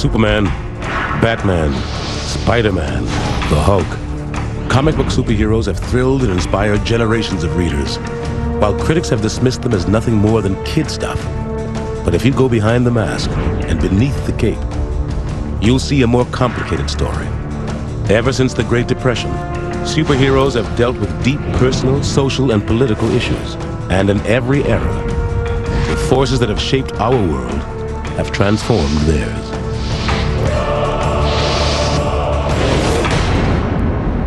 Superman, Batman, Spider-Man, the Hulk. Comic book superheroes have thrilled and inspired generations of readers, while critics have dismissed them as nothing more than kid stuff. But if you go behind the mask and beneath the cape, you'll see a more complicated story. Ever since the Great Depression, superheroes have dealt with deep personal, social, and political issues. And in every era, the forces that have shaped our world have transformed theirs.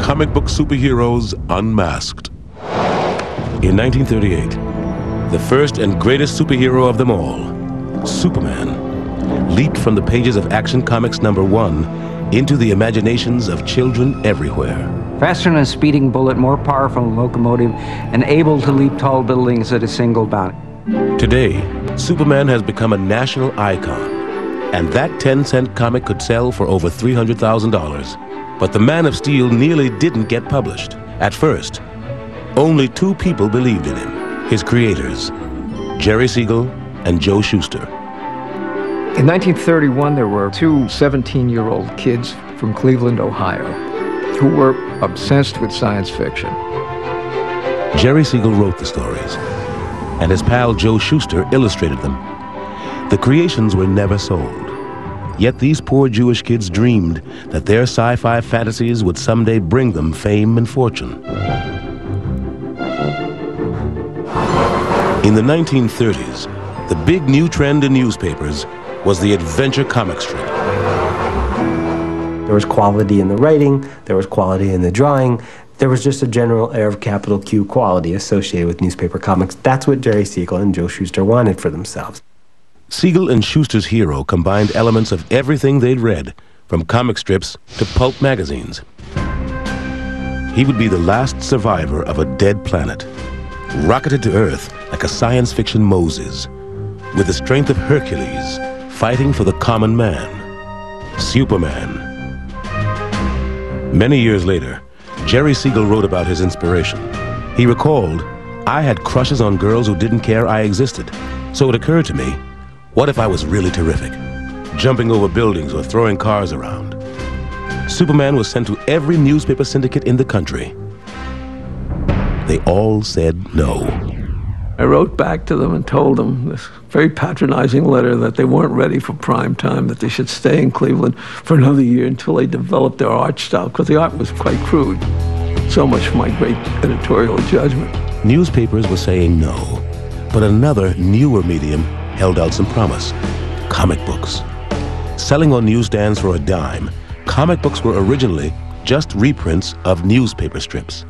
Comic book superheroes unmasked. In 1938, the first and greatest superhero of them all, Superman, leaped from the pages of Action Comics #1 into the imaginations of children everywhere. Faster than a speeding bullet, more powerful than a locomotive, and able to leap tall buildings at a single bound. Today, Superman has become a national icon, and that 10-cent comic could sell for over $300,000. But the Man of Steel nearly didn't get published. At first, only two people believed in him, his creators, Jerry Siegel and Joe Shuster. In 1931, there were two 17-year-old kids from Cleveland, Ohio, who were obsessed with science fiction. Jerry Siegel wrote the stories, and his pal Joe Shuster illustrated them. The creations were never sold. Yet these poor Jewish kids dreamed that their sci-fi fantasies would someday bring them fame and fortune. In the 1930s, the big new trend in newspapers was the adventure comic strip. There was quality in the writing, there was quality in the drawing, there was just a general air of capital Q quality associated with newspaper comics. That's what Jerry Siegel and Joe Shuster wanted for themselves. Siegel and Shuster's hero combined elements of everything they'd read, from comic strips to pulp magazines. He would be the last survivor of a dead planet, rocketed to Earth like a science fiction Moses, with the strength of Hercules, fighting for the common man, Superman. Many years later, Jerry Siegel wrote about his inspiration. He recalled, "I had crushes on girls who didn't care I existed, so it occurred to me, what if I was really terrific, jumping over buildings or throwing cars around?" Superman was sent to every newspaper syndicate in the country. They all said no. I wrote back to them and told them this very patronizing letter that they weren't ready for prime time, that they should stay in Cleveland for another year until they developed their art style, because the art was quite crude. So much for my great editorial judgment. Newspapers were saying no, but another, newer medium held out some promise: comic books. Selling on newsstands for a dime, comic books were originally just reprints of newspaper strips.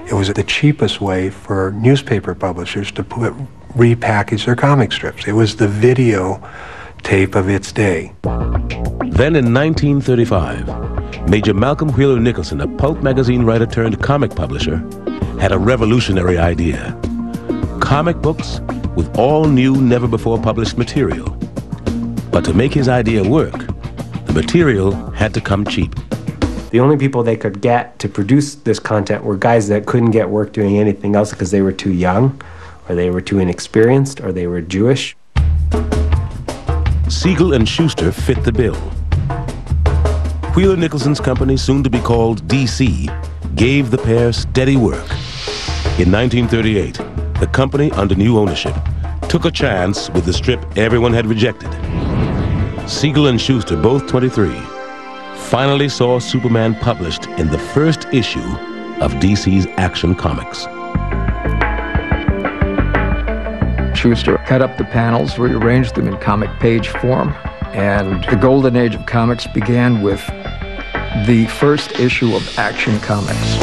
It was the cheapest way for newspaper publishers to repackage their comic strips. It was the video tape of its day. Then in 1935, Major Malcolm Wheeler Nicholson, a pulp magazine writer turned comic publisher, had a revolutionary idea: comic books with all new, never-before-published material. But to make his idea work, the material had to come cheap. The only people they could get to produce this content were guys that couldn't get work doing anything else because they were too young, or they were too inexperienced, or they were Jewish. Siegel and Shuster fit the bill. Wheeler Nicholson's company, soon to be called DC, gave the pair steady work. In 1938, the company, under new ownership, took a chance with the strip everyone had rejected. Siegel and Shuster, both 23, finally saw Superman published in the first issue of DC's Action Comics. Shuster cut up the panels, rearranged them in comic page form, and the golden age of comics began with the first issue of Action Comics.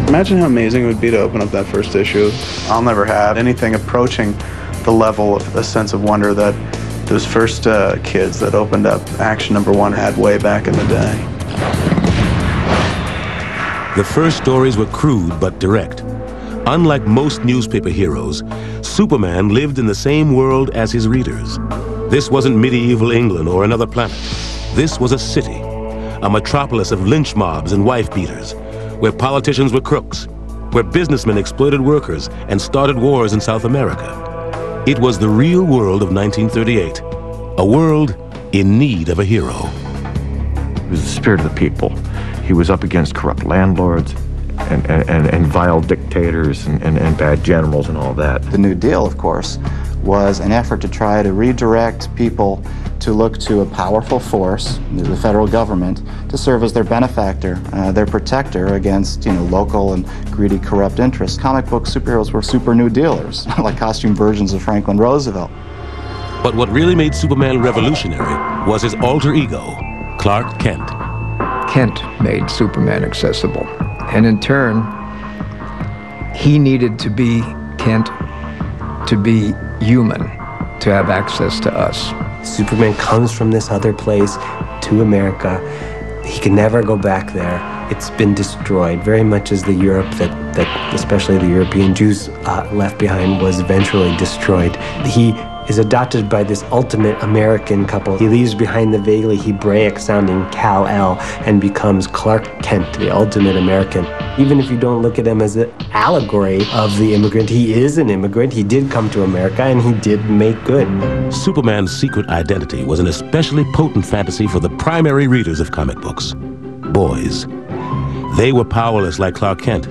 Imagine how amazing it would be to open up that first issue. I'll never have anything approaching the level of a sense of wonder that those first kids that opened up Action #1 had way back in the day. The first stories were crude but direct. Unlike most newspaper heroes, Superman lived in the same world as his readers. This wasn't medieval England or another planet. This was a city, a metropolis of lynch mobs and wife beaters, where politicians were crooks, where businessmen exploited workers and started wars in South America. It was the real world of 1938, a world in need of a hero. He was the spirit of the people. He was up against corrupt landlords and vile dictators and bad generals and all that. The New Deal, of course, was an effort to try to redirect people to look to a powerful force, the federal government, to serve as their benefactor, their protector against, local and greedy, corrupt interests. Comic book superheroes were super New Dealers, like costume versions of Franklin Roosevelt. But what really made Superman revolutionary was his alter ego, Clark Kent. Kent made Superman accessible. And in turn, he needed to be Kent to be human, to have access to us. Superman comes from this other place to America. He can never go back there. It's been destroyed, very much as the Europe that especially the European Jews left behind was eventually destroyed. He is adopted by this ultimate American couple. He leaves behind the vaguely Hebraic-sounding Kal-El and becomes Clark Kent, the ultimate American. Even if you don't look at him as an allegory of the immigrant, he is an immigrant. He did come to America, and he did make good. Superman's secret identity was an especially potent fantasy for the primary readers of comic books, boys. They were powerless like Clark Kent,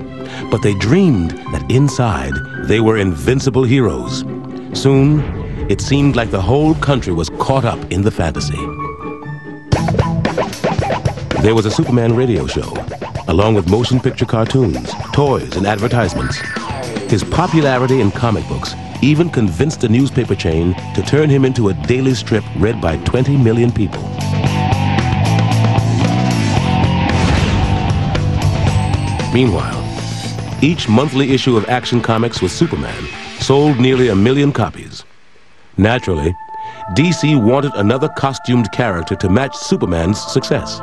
but they dreamed that inside they were invincible heroes. Soon, it seemed like the whole country was caught up in the fantasy. There was a Superman radio show, along with motion picture cartoons, toys, and advertisements. His popularity in comic books even convinced a newspaper chain to turn him into a daily strip read by 20 million people. Meanwhile, each monthly issue of Action Comics with Superman sold nearly 1 million copies. Naturally, DC wanted another costumed character to match Superman's success.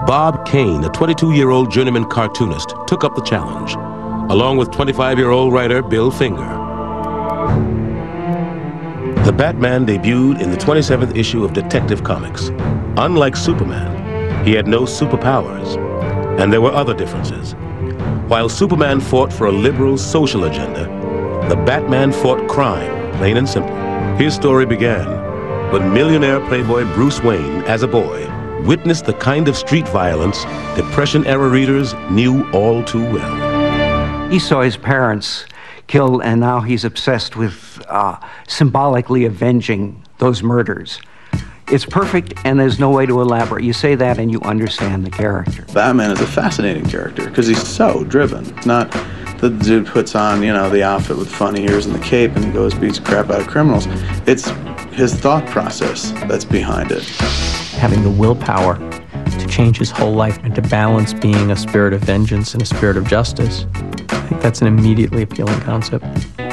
Bob Kane, a 22-year-old journeyman cartoonist, took up the challenge, along with 25-year-old writer Bill Finger. The Batman debuted in the 27th issue of Detective Comics. Unlike Superman, he had no superpowers, and there were other differences. While Superman fought for a liberal social agenda, the Batman fought crime, plain and simple. His story began when millionaire playboy Bruce Wayne, as a boy, witnessed the kind of street violence Depression-era readers knew all too well. He saw his parents killed, and now he's obsessed with symbolically avenging those murders. It's perfect, and there's no way to elaborate. You say that, and you understand the character. Batman is a fascinating character because he's so driven. Not the dude puts on, the outfit with funny ears and the cape and he goes beats the crap out of criminals. It's his thought process that's behind it. Having the willpower to change his whole life and to balance being a spirit of vengeance and a spirit of justice, I think that's an immediately appealing concept.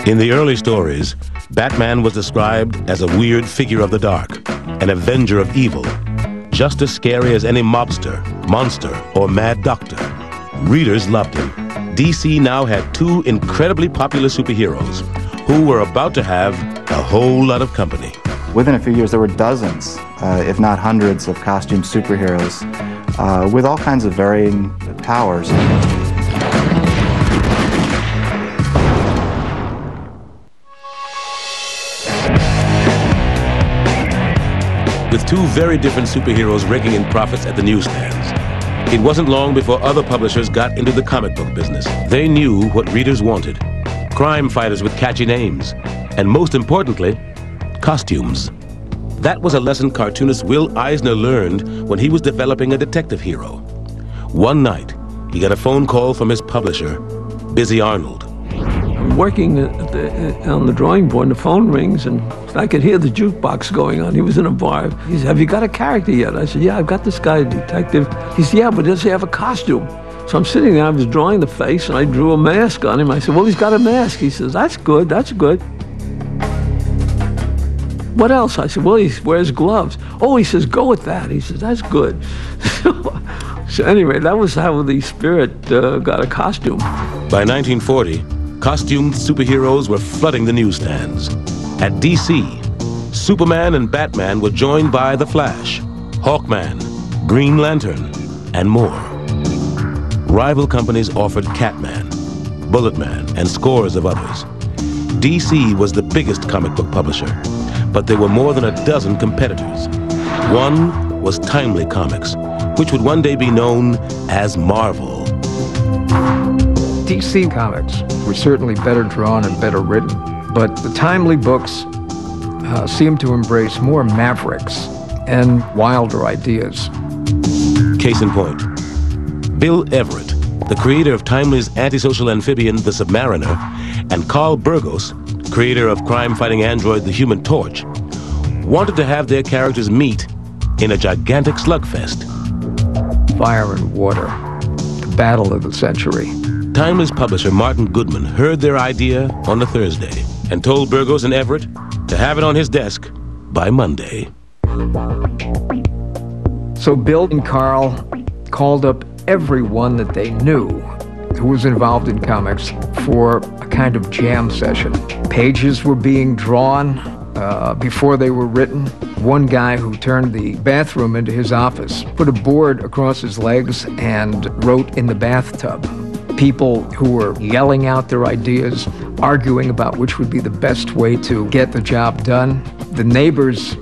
In the early stories, Batman was described as a weird figure of the dark, an avenger of evil, just as scary as any mobster, monster, or mad doctor. Readers loved him. DC now had 2 incredibly popular superheroes who were about to have a whole lot of company. Within a few years, there were dozens, if not hundreds, of costume superheroes with all kinds of varying powers. With 2 very different superheroes raking in profits at the newsstands, it wasn't long before other publishers got into the comic book business. They knew what readers wanted: crime fighters with catchy names, and most importantly, costumes. That was a lesson cartoonist Will Eisner learned when he was developing a detective hero. One night, he got a phone call from his publisher, Busy Arnold. I'm working on the drawing board, and the phone rings, and I could hear the jukebox going on. He was in a bar. He said, "Have you got a character yet?" I said, "Yeah, I've got this guy, a detective." He said, "Yeah, but does he have a costume?" So I'm sitting there, I was drawing the face, and I drew a mask on him. I said, "Well, he's got a mask." He says, "That's good, that's good." "What else?" I said, "Well, he wears gloves." "Oh," he says, "go with that." He says, "That's good." So anyway, that was how the Spirit got a costume. By 1940, costumed superheroes were flooding the newsstands. At DC, Superman and Batman were joined by The Flash, Hawkman, Green Lantern, and more. Rival companies offered Catman, Bulletman, and scores of others. DC was the biggest comic book publisher, but there were more than a dozen competitors. One was Timely Comics, which would one day be known as Marvel. DC Comics were certainly better drawn and better written, but the Timely books seemed to embrace more mavericks and wilder ideas. Case in point, Bill Everett, the creator of Timely's antisocial amphibian, The Submariner, and Carl Burgos, creator of crime-fighting android, The Human Torch, wanted to have their characters meet in a gigantic slugfest. Fire and water, the battle of the century. Timely's publisher, Martin Goodman, heard their idea on a Thursday and told Burgos and Everett to have it on his desk by Monday. So Bill and Carl called up everyone that they knew who was involved in comics for a kind of jam session. Pages were being drawn before they were written. One guy who turned the bathroom into his office put a board across his legs and wrote in the bathtub. People who were yelling out their ideas, arguing about which would be the best way to get the job done. The neighbors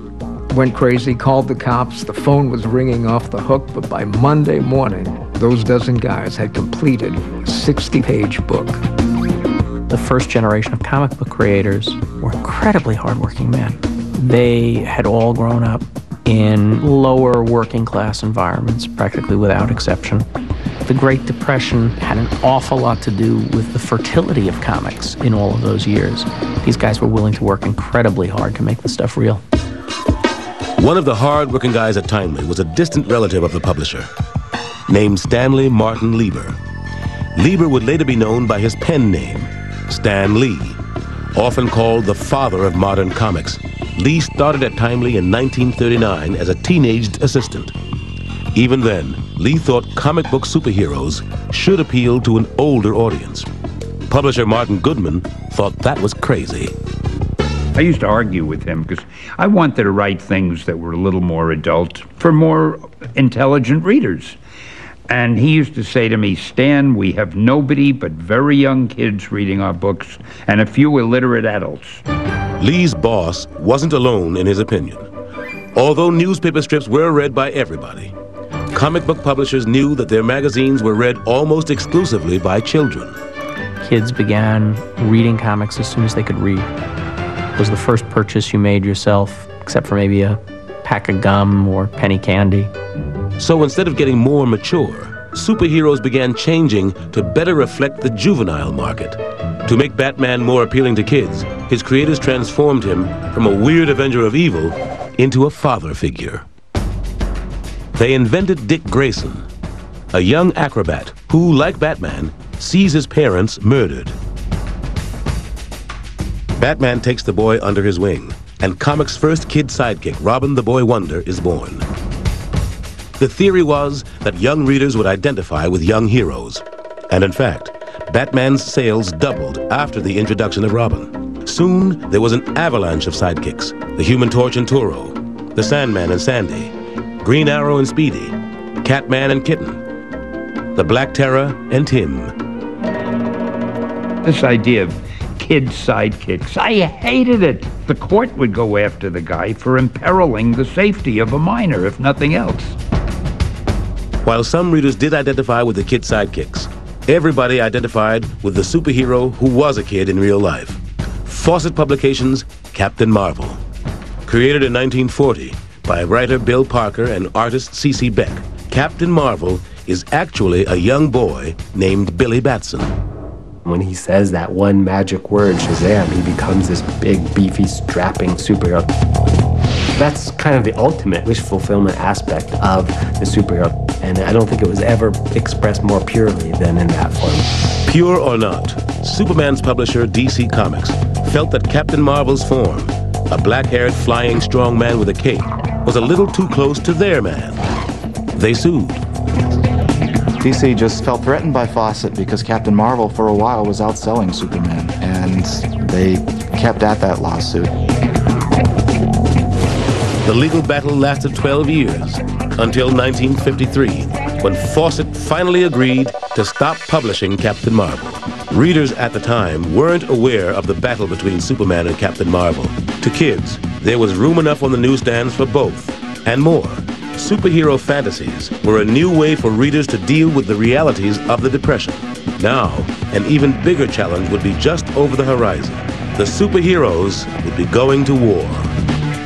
went crazy, called the cops. The phone was ringing off the hook, but by Monday morning, those dozen guys had completed a 60-page book. The first generation of comic book creators were incredibly hardworking men. They had all grown up in lower working class environments, practically without exception. The Great Depression had an awful lot to do with the fertility of comics in all of those years. These guys were willing to work incredibly hard to make the stuff real. One of the hard-working guys at Timely was a distant relative of the publisher, named Stanley Martin Lieber. Lieber would later be known by his pen name, Stan Lee. Often called the father of modern comics, Lee started at Timely in 1939 as a teenaged assistant. Even then, Lee thought comic book superheroes should appeal to an older audience. Publisher Martin Goodman thought that was crazy. I used to argue with him because I wanted to write things that were a little more adult for more intelligent readers. And he used to say to me, Stan, we have nobody but very young kids reading our books and a few illiterate adults. Lee's boss wasn't alone in his opinion. Although newspaper strips were read by everybody, comic book publishers knew that their magazines were read almost exclusively by children. Kids began reading comics as soon as they could read. It was the first purchase you made yourself, except for maybe a pack of gum or penny candy. So instead of getting more mature, superheroes began changing to better reflect the juvenile market. To make Batman more appealing to kids, his creators transformed him from a weird avenger of evil into a father figure. They invented Dick Grayson, a young acrobat who, like Batman, sees his parents murdered. Batman takes the boy under his wing, and comics' first kid sidekick, Robin the Boy Wonder, is born. The theory was that young readers would identify with young heroes. And in fact, Batman's sales doubled after the introduction of Robin. Soon, there was an avalanche of sidekicks: the Human Torch and Toro, the Sandman and Sandy, Green Arrow and Speedy, Catman and Kitten, the Black Terror and Tim. This idea of kid sidekicks, I hated it. The court would go after the guy for imperiling the safety of a minor, if nothing else. While some readers did identify with the kid sidekicks, everybody identified with the superhero who was a kid in real life. Fawcett Publications' Captain Marvel. Created in 1940 by writer Bill Parker and artist C.C. Beck, Captain Marvel is actually a young boy named Billy Batson. When he says that one magic word, Shazam, he becomes this big, beefy, strapping superhero. That's kind of the ultimate wish fulfillment aspect of the superhero. And I don't think it was ever expressed more purely than in that form. Pure or not, Superman's publisher, DC Comics, felt that Captain Marvel's form, a black-haired, flying strong man with a cape, was a little too close to their man. They sued. DC just felt threatened by Fawcett because Captain Marvel for a while was outselling Superman, and they kept at that lawsuit. The legal battle lasted 12 years, until 1953, when Fawcett finally agreed to stop publishing Captain Marvel. Readers at the time weren't aware of the battle between Superman and Captain Marvel. To kids, there was room enough on the newsstands for both, and more. Superhero fantasies were a new way for readers to deal with the realities of the Depression. Now, an even bigger challenge would be just over the horizon. The superheroes would be going to war.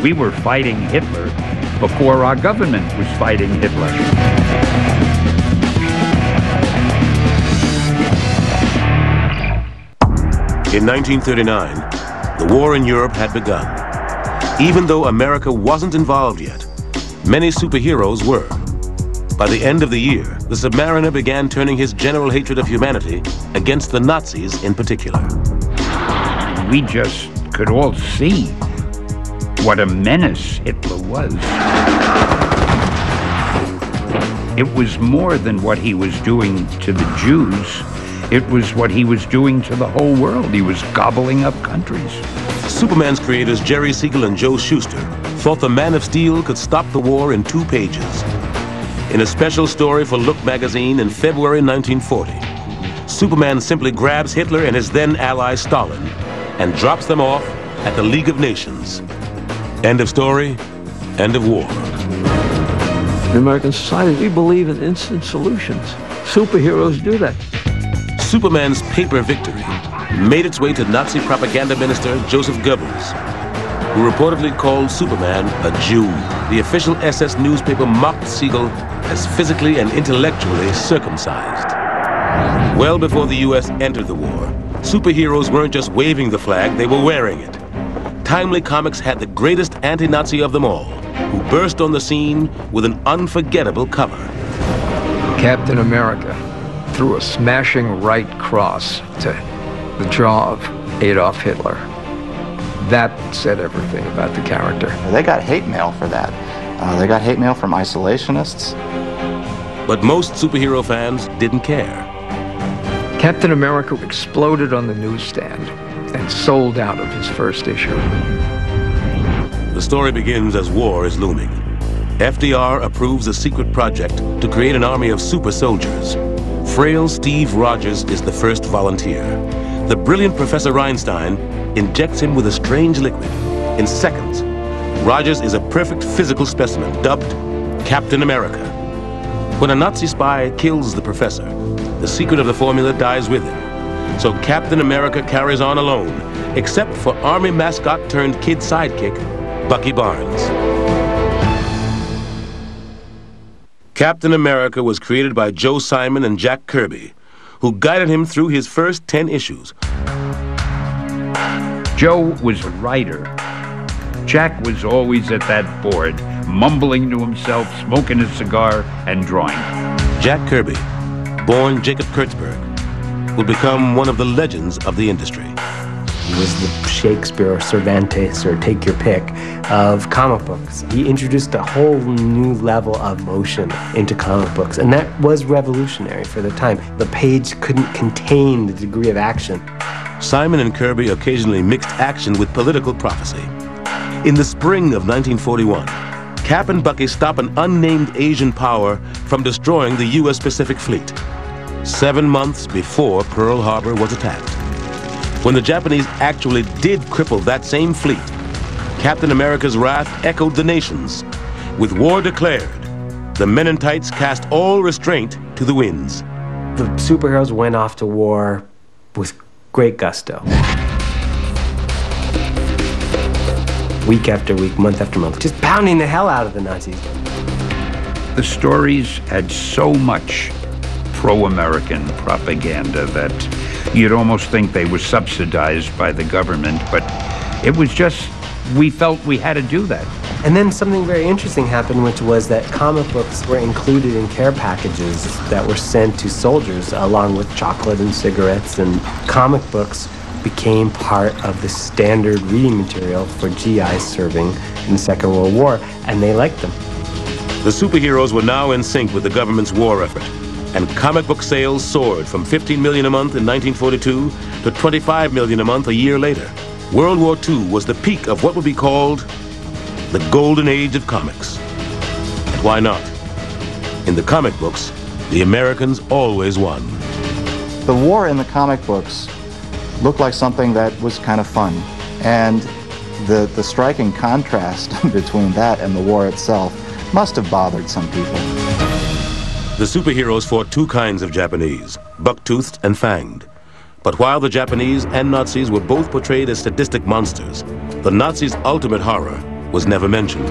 We were fighting Hitler before our government was fighting Hitler. In 1939, the war in Europe had begun. Even though America wasn't involved yet, many superheroes were. By the end of the year, the Submariner began turning his general hatred of humanity against the Nazis in particular. We just could all see what a menace Hitler was. It was more than what he was doing to the Jews. It was what he was doing to the whole world. He was gobbling up countries. Superman's creators Jerry Siegel and Joe Shuster thought the Man of Steel could stop the war in 2 pages. In a special story for Look magazine in February 1940, Superman simply grabs Hitler and his then ally Stalin and drops them off at the League of Nations. End of story, end of war. In American society, we believe in instant solutions. Superheroes do that. Superman's paper victory made its way to Nazi propaganda minister Joseph Goebbels, who reportedly called Superman a Jew. The official SS newspaper mocked Siegel as physically and intellectually circumcised. Well before the U.S. entered the war, superheroes weren't just waving the flag, they were wearing it. Timely Comics had the greatest anti-Nazi of them all, who burst on the scene with an unforgettable cover. Captain America threw a smashing right cross to the jaw of Adolf Hitler. That said everything about the character. They got hate mail for that. They got hate mail from isolationists. But most superhero fans didn't care. Captain America exploded on the newsstand and sold out of his first issue. The story begins as war is looming. FDR approves a secret project to create an army of super soldiers. Frail Steve Rogers is the first volunteer. The brilliant Professor Einstein injects him with a strange liquid. In seconds, Rogers is a perfect physical specimen, dubbed Captain America. When a Nazi spy kills the professor, the secret of the formula dies with him. So Captain America carries on alone, except for Army mascot turned kid sidekick, Bucky Barnes. Captain America was created by Joe Simon and Jack Kirby, who guided him through his first 10 issues. Joe was a writer. Jack was always at that board, mumbling to himself, smoking a cigar, and drawing. Jack Kirby, born Jacob Kurtzberg, would become one of the legends of the industry. He was the Shakespeare or Cervantes, or take your pick, of comic books. He introduced a whole new level of motion into comic books, and that was revolutionary for the time. The page couldn't contain the degree of action. Simon and Kirby occasionally mixed action with political prophecy. In the spring of 1941, Cap and Bucky stop an unnamed Asian power from destroying the U.S. Pacific Fleet, 7 months before Pearl Harbor was attacked. When the Japanese actually did cripple that same fleet, Captain America's wrath echoed the nations. With war declared, the Men in Tights cast all restraint to the winds. The superheroes went off to war with great gusto. Week after week, month after month, just pounding the hell out of the Nazis. The stories had so much pro-American propaganda that you'd almost think they were subsidized by the government, but it was just, we felt we had to do that. And then something very interesting happened, which was that comic books were included in care packages that were sent to soldiers, along with chocolate and cigarettes, and comic books became part of the standard reading material for GIs serving in the Second World War, and they liked them. The superheroes were now in sync with the government's war effort, and comic book sales soared from 15 million a month in 1942 to 25 million a month a year later. World War II was the peak of what would be called the golden age of comics. And why not? In the comic books, the Americans always won. The war in the comic books looked like something that was kind of fun. And the striking contrast between that and the war itself must have bothered some people. The superheroes fought two kinds of Japanese, buck-toothed and fanged. But while the Japanese and Nazis were both portrayed as sadistic monsters, the Nazis' ultimate horror was never mentioned.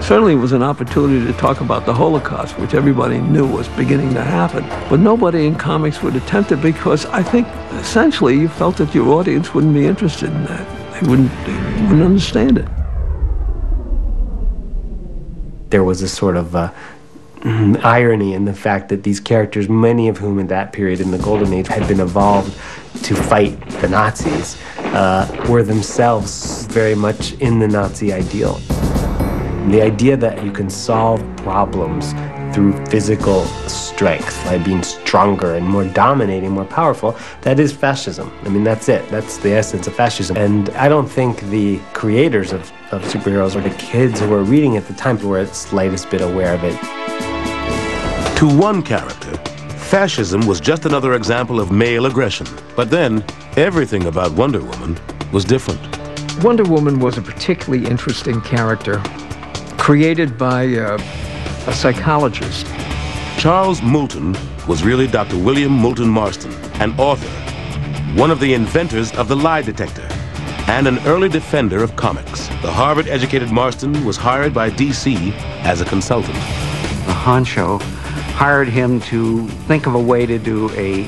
Certainly it was an opportunity to talk about the Holocaust, which everybody knew was beginning to happen. But nobody in comics would attempt it because I think essentially you felt that your audience wouldn't be interested in that. They wouldn't understand it. There was a sort of irony in the fact that these characters, many of whom in that period in the Golden Age had been evolved to fight the Nazis, were themselves very much in the Nazi ideal. And the idea that you can solve problems through physical strength, by being stronger and more dominating, more powerful, that is fascism. I mean, that's it. That's the essence of fascism. And I don't think the creators of superheroes or the kids who were reading at the time were the slightest bit aware of it. To one character, fascism was just another example of male aggression. But then, everything about Wonder Woman was different. Wonder Woman was a particularly interesting character, created by a psychologist. Charles Moulton was really Dr. William Moulton Marston, an author, one of the inventors of the lie detector, and an early defender of comics. The Harvard-educated Marston was hired by DC as a consultant. The honcho hired him to think of a way to do a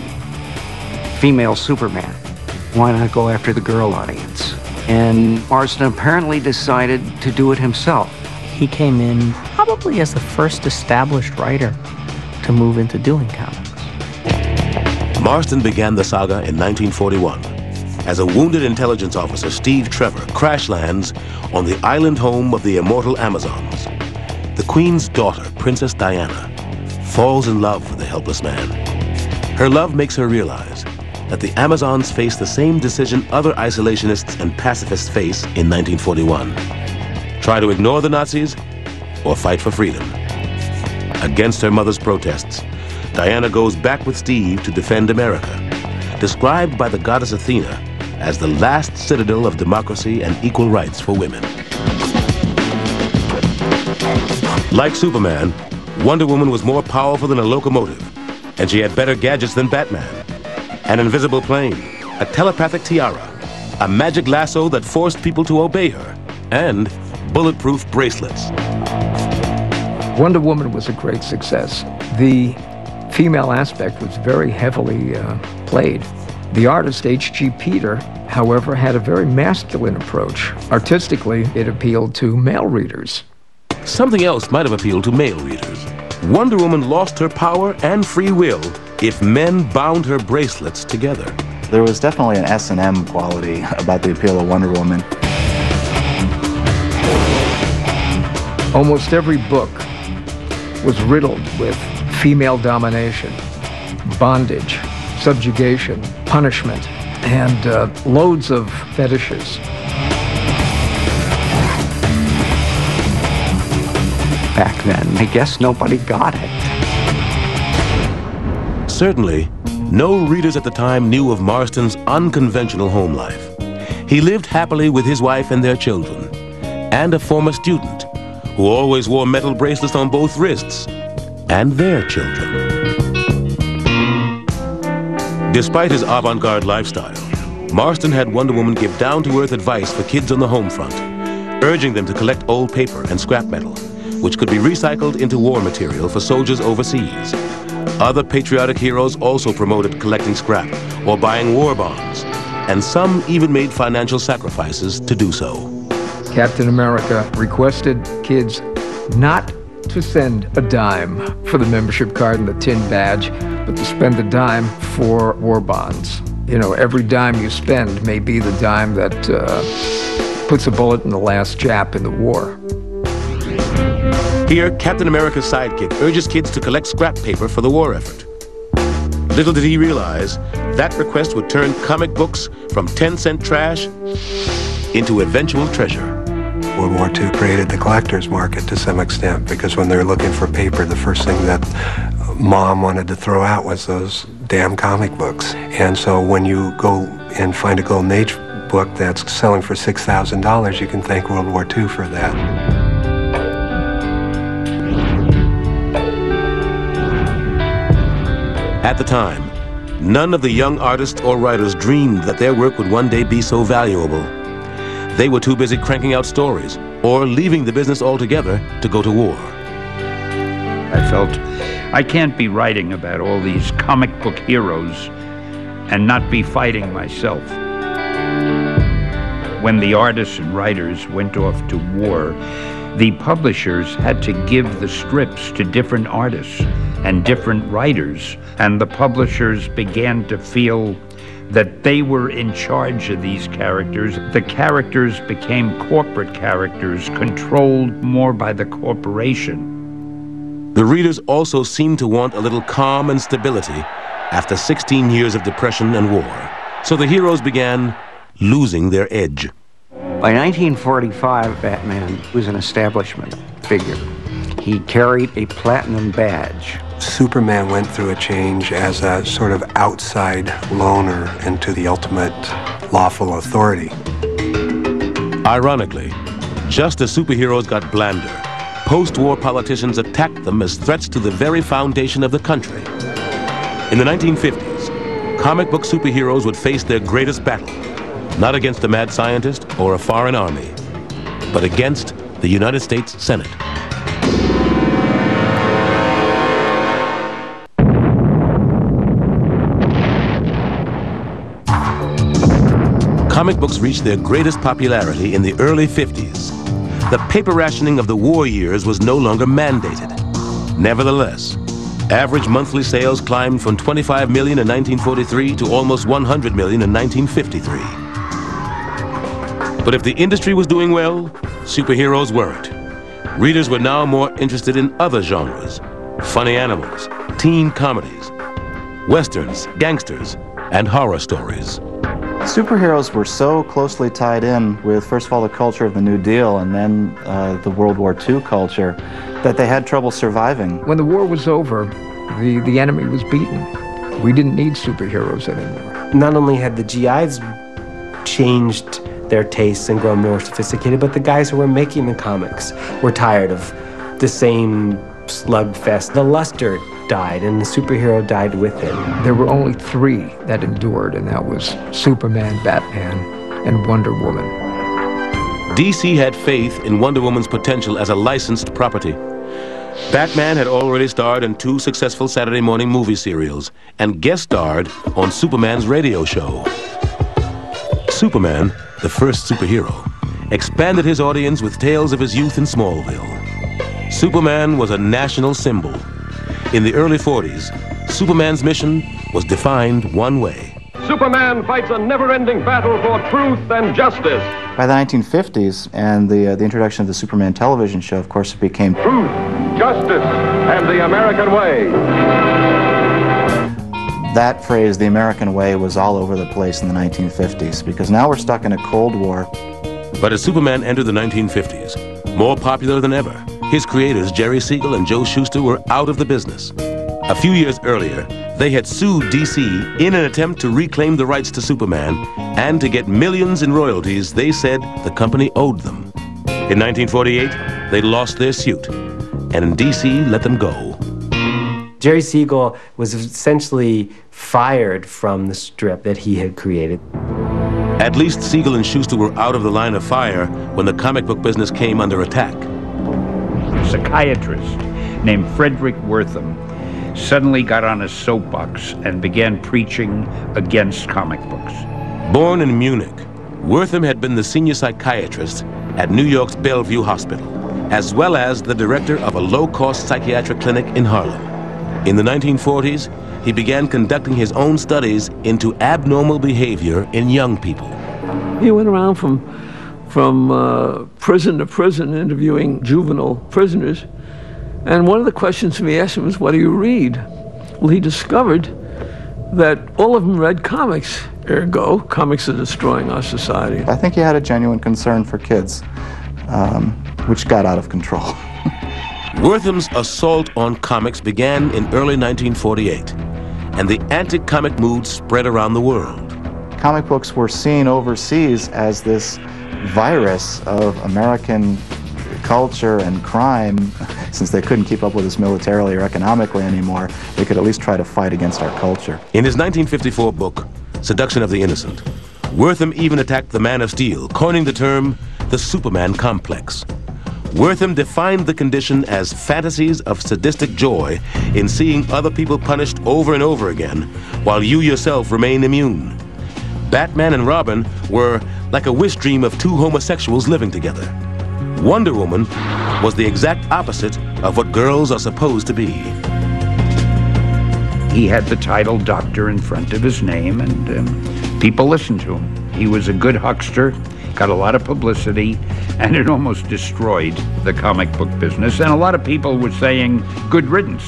female Superman. Why not go after the girl audience? And Marston apparently decided to do it himself. He came in probably as the first established writer to move into doing comics. Marston began the saga in 1941. As a wounded intelligence officer, Steve Trevor crash lands on the island home of the immortal Amazons. The Queen's daughter, Princess Diana, falls in love with the helpless man. Her love makes her realize that the Amazons face the same decision other isolationists and pacifists face in 1941. Try to ignore the Nazis or fight for freedom. Against her mother's protests, Diana goes back with Steve to defend America, described by the goddess Athena as the last citadel of democracy and equal rights for women. Like Superman, Wonder Woman was more powerful than a locomotive, and she had better gadgets than Batman. An invisible plane, a telepathic tiara, a magic lasso that forced people to obey her, and bulletproof bracelets. Wonder Woman was a great success. The female aspect was very heavily played. The artist H.G. Peter, however, had a very masculine approach. Artistically, it appealed to male readers. Something else might have appealed to male readers. Wonder Woman lost her power and free will if men bound her bracelets together. There was definitely an S&M quality about the appeal of Wonder Woman. Almost every book was riddled with female domination, bondage, subjugation, punishment, and loads of fetishes. Back then, I guess nobody got it. Certainly, no readers at the time knew of Marston's unconventional home life. He lived happily with his wife and their children, and a former student who always wore metal bracelets on both wrists, and their children. Despite his avant-garde lifestyle, Marston had Wonder Woman give down-to-earth advice for kids on the home front, urging them to collect old paper and scrap metal, which could be recycled into war material for soldiers overseas. Other patriotic heroes also promoted collecting scrap or buying war bonds, and some even made financial sacrifices to do so. Captain America requested kids not to send a dime for the membership card and the tin badge, but to spend a dime for war bonds. You know, every dime you spend may be the dime that puts a bullet in the last Jap in the war. Here, Captain America's sidekick urges kids to collect scrap paper for the war effort. Little did he realize that request would turn comic books from 10-cent trash into eventual treasure. World War II created the collector's market to some extent, because when they're looking for paper, the first thing that Mom wanted to throw out was those damn comic books. And so when you go and find a Golden Age book that's selling for $6,000, you can thank World War II for that. At the time, none of the young artists or writers dreamed that their work would one day be so valuable. They were too busy cranking out stories or leaving the business altogether to go to war. I felt I can't be writing about all these comic book heroes and not be fighting myself. When the artists and writers went off to war, the publishers had to give the strips to different artists and different writers, and the publishers began to feel that they were in charge of these characters. The characters became corporate characters, controlled more by the corporation. The readers also seemed to want a little calm and stability after 16 years of depression and war. So the heroes began losing their edge. By 1945, Batman was an establishment figure. He carried a platinum badge. Superman went through a change as a sort of outside loner into the ultimate lawful authority. Ironically, just as superheroes got blander, post-war politicians attacked them as threats to the very foundation of the country. In the 1950s, comic book superheroes would face their greatest battle, not against a mad scientist or a foreign army, but against the United States Senate. Comic books reached their greatest popularity in the early 50s. The paper rationing of the war years was no longer mandated. Nevertheless, average monthly sales climbed from 25 million in 1943 to almost 100 million in 1953. But if the industry was doing well, superheroes weren't. Readers were now more interested in other genres: funny animals, teen comedies, westerns, gangsters, and horror stories. Superheroes were so closely tied in with, first of all, the culture of the New Deal and then the World War II culture, that they had trouble surviving. When the war was over, the enemy was beaten. We didn't need superheroes anymore. Not only had the GIs changed their tastes and grown more sophisticated, but the guys who were making the comics were tired of the same slugfest. The luster died, and the superhero died with it. There were only three that endured, and that was Superman, Batman, and Wonder Woman. DC had faith in Wonder Woman's potential as a licensed property. Batman had already starred in 2 successful Saturday morning movie serials and guest starred on Superman's radio show. Superman, the first superhero, expanded his audience with tales of his youth in Smallville. Superman was a national symbol. In the early 40s, Superman's mission was defined one way. Superman fights a never-ending battle for truth and justice. By the 1950s and the introduction of the Superman television show, of course, it became Truth, justice, and the American way. That phrase, the American way, was all over the place in the 1950s, because now we're stuck in a Cold War. But as Superman entered the 1950s, more popular than ever, his creators, Jerry Siegel and Joe Shuster, were out of the business. A few years earlier, they had sued DC in an attempt to reclaim the rights to Superman and to get millions in royalties they said the company owed them. In 1948, they lost their suit, and DC let them go. Jerry Siegel was essentially fired from the strip that he had created. At least Siegel and Shuster were out of the line of fire when the comic book business came under attack. A psychiatrist named Frederick Wortham suddenly got on a soapbox and began preaching against comic books. Born in Munich, Wortham had been the senior psychiatrist at New York's Bellevue Hospital, as well as the director of a low-cost psychiatric clinic in Harlem. In the 1940s, he began conducting his own studies into abnormal behavior in young people. He went around from prison to prison interviewing juvenile prisoners. And one of the questions we asked him was, what do you read? Well, he discovered that all of them read comics. Ergo, comics are destroying our society. I think he had a genuine concern for kids, which got out of control. Wortham's assault on comics began in early 1948, and the anti-comic mood spread around the world. Comic books were seen overseas as this virus of American culture and crime. Since they couldn't keep up with us militarily or economically anymore, they could at least try to fight against our culture. In his 1954 book, Seduction of the Innocent, Wortham even attacked the Man of Steel, coining the term the Superman complex. Wortham defined the condition as fantasies of sadistic joy in seeing other people punished over and over again, while you yourself remain immune. Batman and Robin were like a wish dream of two homosexuals living together. Wonder Woman was the exact opposite of what girls are supposed to be. He had the title Doctor in front of his name, and people listened to him. He was a good huckster, got a lot of publicity, and it almost destroyed the comic book business. And a lot of people were saying, good riddance,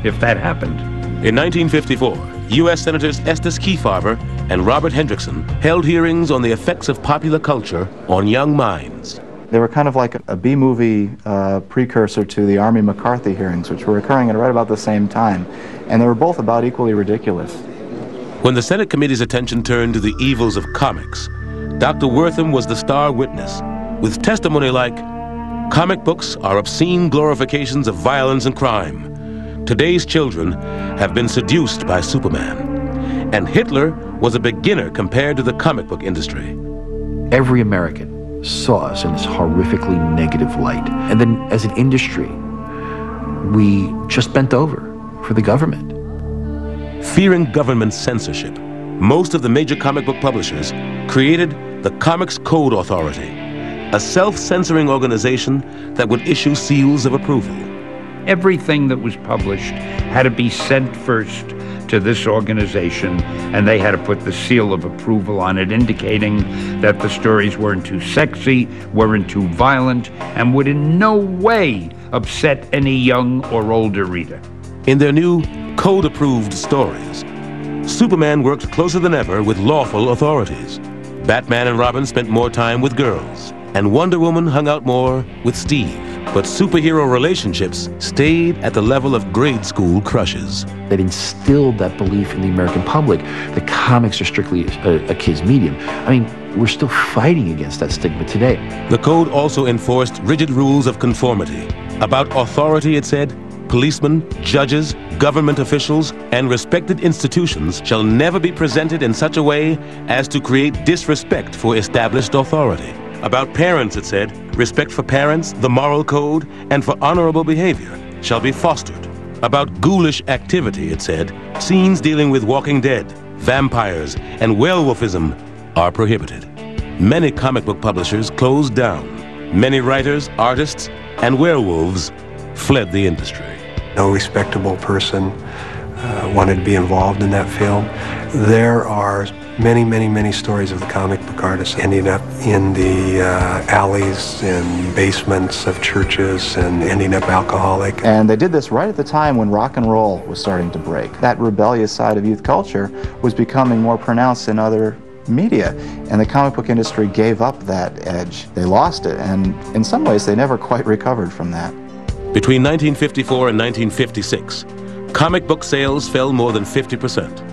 if that happened. In 1954, U.S. Senators Estes Kefauver and Robert Hendrickson held hearings on the effects of popular culture on young minds. They were kind of like a B-movie precursor to the Army McCarthy hearings, which were occurring at right about the same time. And they were both about equally ridiculous. When the Senate committee's attention turned to the evils of comics, Dr. Wortham was the star witness, with testimony like, "Comic books are obscene glorifications of violence and crime. Today's children have been seduced by Superman. And Hitler was a beginner compared to the comic book industry." Every American saw us in this horrifically negative light. And then as an industry, we just bent over for the government. Fearing government censorship, most of the major comic book publishers created the Comics Code Authority, a self-censoring organization that would issue seals of approval. Everything that was published had to be sent first to this organization, and they had to put the seal of approval on it, indicating that the stories weren't too sexy, weren't too violent, and would in no way upset any young or older reader. In their new code-approved stories, Superman worked closer than ever with lawful authorities. Batman and Robin spent more time with girls, and Wonder Woman hung out more with Steve. But superhero relationships stayed at the level of grade school crushes. That instilled that belief in the American public that comics are strictly a kid's medium. I mean, we're still fighting against that stigma today. The code also enforced rigid rules of conformity. About authority, it said, policemen, judges, government officials, and respected institutions shall never be presented in such a way as to create disrespect for established authority. About parents, it said, respect for parents, the moral code, and for honorable behavior shall be fostered. About ghoulish activity, it said, scenes dealing with Walking Dead, vampires, and werewolfism are prohibited. Many comic book publishers closed down. Many writers, artists, and werewolves fled the industry. No respectable person wanted to be involved in that field. There are many stories of the comic book artists ending up in the alleys and basements of churches and ending up alcoholic. And they did this right at the time when rock and roll was starting to break. That rebellious side of youth culture was becoming more pronounced in other media, and the comic book industry gave up that edge. They lost it, and in some ways they never quite recovered from that. Between 1954 and 1956, comic book sales fell more than 50%.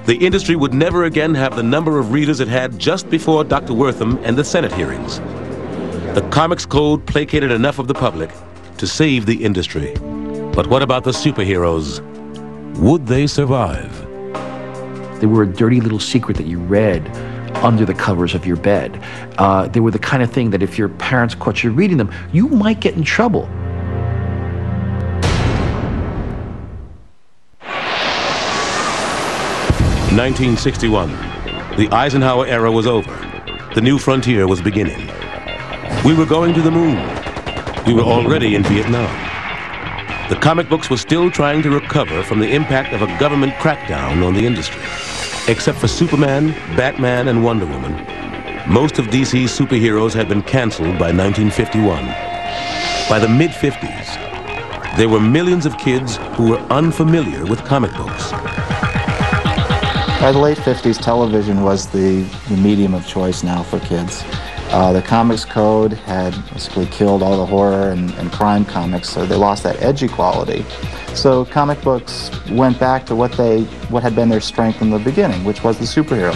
The industry would never again have the number of readers it had just before Dr. Wortham and the Senate hearings. The Comics Code placated enough of the public to save the industry. But what about the superheroes? Would they survive? They were a dirty little secret that you read under the covers of your bed. They were the kind of thing that if your parents caught you reading them, you might get in trouble. In 1961, the Eisenhower era was over. The new frontier was beginning. We were going to the moon. We were already in Vietnam. The comic books were still trying to recover from the impact of a government crackdown on the industry. Except for Superman, Batman, and Wonder Woman, most of DC's superheroes had been canceled by 1951. By the mid-50s, there were millions of kids who were unfamiliar with comic books. By the late 50s, television was the medium of choice now for kids. The Comics Code had basically killed all the horror and crime comics, so they lost that edgy quality. So comic books went back to what had been their strength in the beginning, which was the superhero.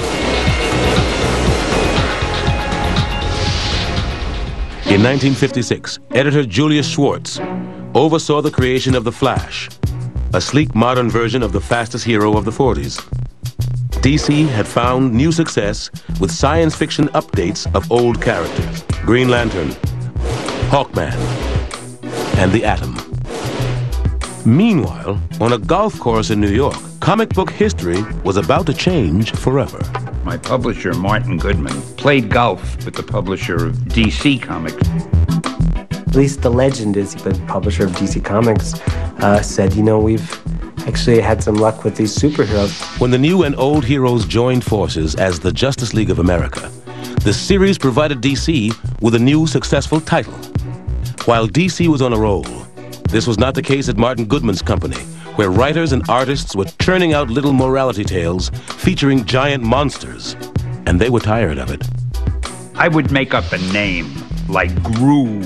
In 1956, editor Julius Schwartz oversaw the creation of The Flash, a sleek modern version of the fastest hero of the 40s. DC had found new success with science fiction updates of old characters: Green Lantern, Hawkman, and the Atom. Meanwhile, on a golf course in New York, comic book history was about to change forever. My publisher, Martin Goodman, played golf with the publisher of DC Comics. At least the legend is the publisher of DC Comics said, you know, we've actually had some luck with these superheroes. When the new and old heroes joined forces as the Justice League of America, the series provided DC with a new successful title. While DC was on a roll, this was not the case at Martin Goodman's company, where writers and artists were churning out little morality tales featuring giant monsters, and they were tired of it. I would make up a name like Gru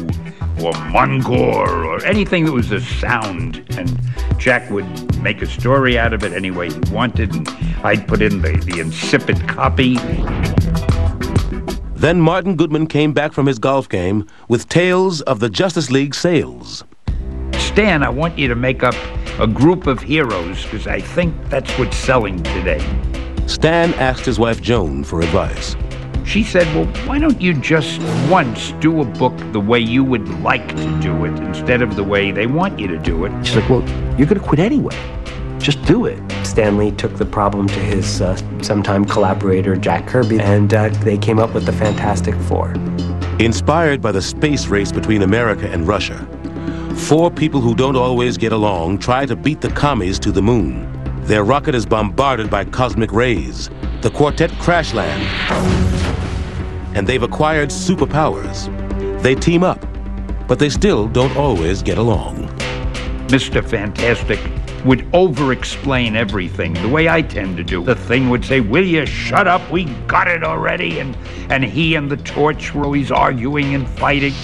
or Mungor or anything that was a sound, and Jack would make a story out of it any way he wanted, and I'd put in the insipid copy. Then Martin Goodman came back from his golf game with tales of the Justice League sales. Stan, I want you to make up a group of heroes, because I think that's what's selling today. Stan asked his wife Joan for advice. She said, well, why don't you just once do a book the way you would like to do it instead of the way they want you to do it? She's like, well, you're going to quit anyway. Just do it. Stan Lee took the problem to his sometime collaborator, Jack Kirby, and they came up with the Fantastic Four. Inspired by the space race between America and Russia, 4 people who don't always get along try to beat the commies to the moon. Their rocket is bombarded by cosmic rays. The quartet crash land, and they've acquired superpowers. They team up, but they still don't always get along. Mr. Fantastic would over-explain everything, the way I tend to do. The Thing would say, will you shut up, we got it already, and he and the Torch were always arguing and fighting.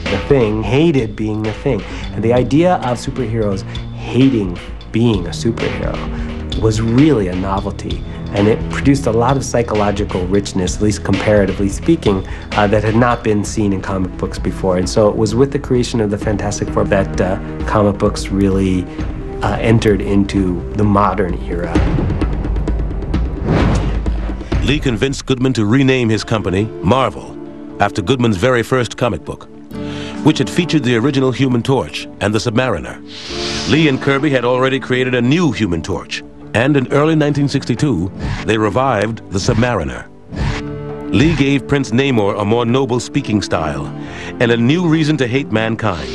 The Thing hated being the Thing, and the idea of superheroes hating being a superhero was really a novelty, and it produced a lot of psychological richness, at least comparatively speaking, that had not been seen in comic books before. And so it was with the creation of the Fantastic Four that comic books really entered into the modern era. Lee convinced Goodman to rename his company Marvel, after Goodman's very first comic book, which had featured the original Human Torch and the Submariner. Lee and Kirby had already created a new Human Torch, and in early 1962, they revived the Submariner. Lee gave Prince Namor a more noble speaking style and a new reason to hate mankind.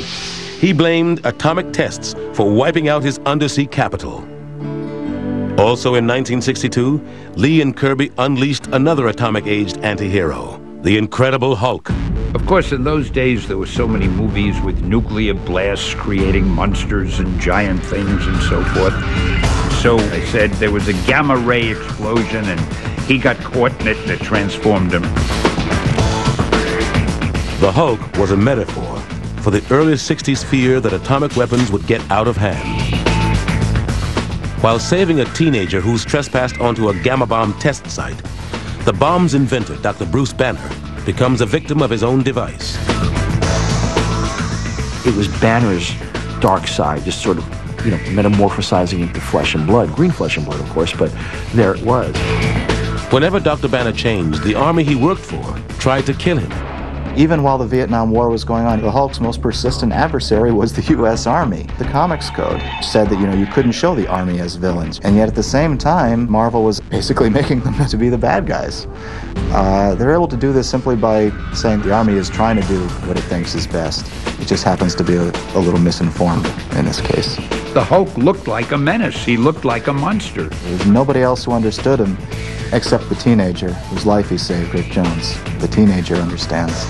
He blamed atomic tests for wiping out his undersea capital. Also in 1962, Lee and Kirby unleashed another atomic-aged anti-hero, the Incredible Hulk. Of course, in those days, there were so many movies with nuclear blasts creating monsters and giant things and so forth. So I said there was a gamma ray explosion, and he got caught in it, and it transformed him. The Hulk was a metaphor for the early 60s fear that atomic weapons would get out of hand. While saving a teenager who's trespassed onto a gamma bomb test site, the bomb's inventor, Dr. Bruce Banner, becomes a victim of his own device. It was Banner's dark side, just sort of, metamorphosizing into flesh and blood. Green flesh and blood, of course, but there it was. Whenever Dr. Banner changed, the army he worked for tried to kill him. Even while the Vietnam War was going on, the Hulk's most persistent adversary was the U.S. Army. The Comics Code said that, you couldn't show the Army as villains. And yet at the same time, Marvel was basically making them to be the bad guys. They're able to do this simply by saying the Army is trying to do what it thinks is best. It just happens to be a little misinformed in this case. The Hulk looked like a menace. He looked like a monster. There's nobody else who understood him except the teenager whose life he saved, Rick Jones. The teenager understands,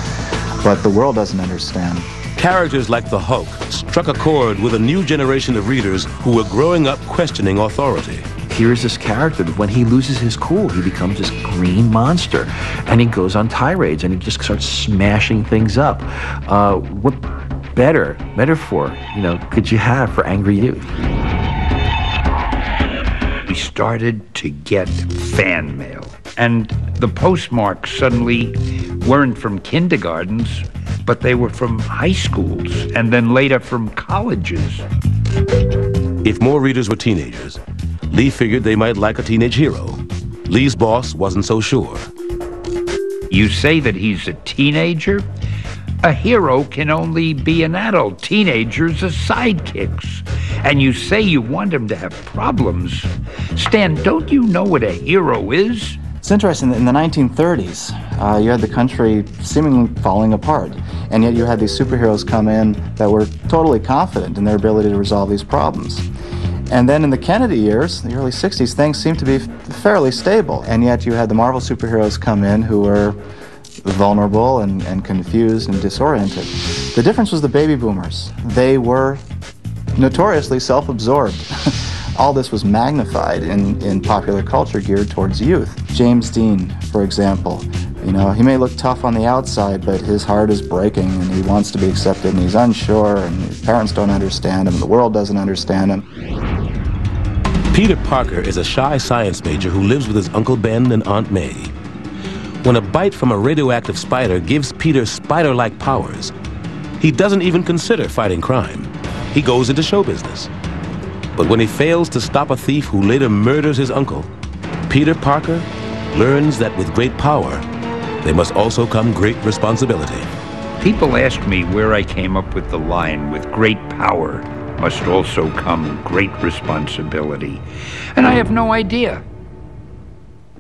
but the world doesn't understand. Characters like the Hulk struck a chord with a new generation of readers who were growing up questioning authority. Here's this character that when he loses his cool, he becomes this green monster, and he goes on tirades, and he just starts smashing things up. What better metaphor, could you have for angry youth? We started to get fan mail, and the postmarks suddenly weren't from kindergartens, but they were from high schools, and then later from colleges. If more readers were teenagers, Lee figured they might like a teenage hero. Lee's boss wasn't so sure. You say that he's a teenager? A hero can only be an adult. Teenagers are sidekicks. And you say you want him to have problems. Stan, don't you know what a hero is? It's interesting that in the 1930s, you had the country seemingly falling apart, and yet you had these superheroes come in that were totally confident in their ability to resolve these problems. And then in the Kennedy years, the early 60s, things seemed to be fairly stable, and yet you had the Marvel superheroes come in who were vulnerable and confused and disoriented. The difference was the baby boomers. They were notoriously self-absorbed. All this was magnified in popular culture geared towards youth. James Dean, for example, he may look tough on the outside, but his heart is breaking, and he wants to be accepted, and he's unsure, and his parents don't understand him, the world doesn't understand him. Peter Parker is a shy science major who lives with his Uncle Ben and Aunt May. When a bite from a radioactive spider gives Peter spider-like powers, he doesn't even consider fighting crime. He goes into show business. But when he fails to stop a thief who later murders his uncle, Peter Parker learns that with great power, there must also come great responsibility. People ask me where I came up with the line, with great power must also come great responsibility. And I have no idea.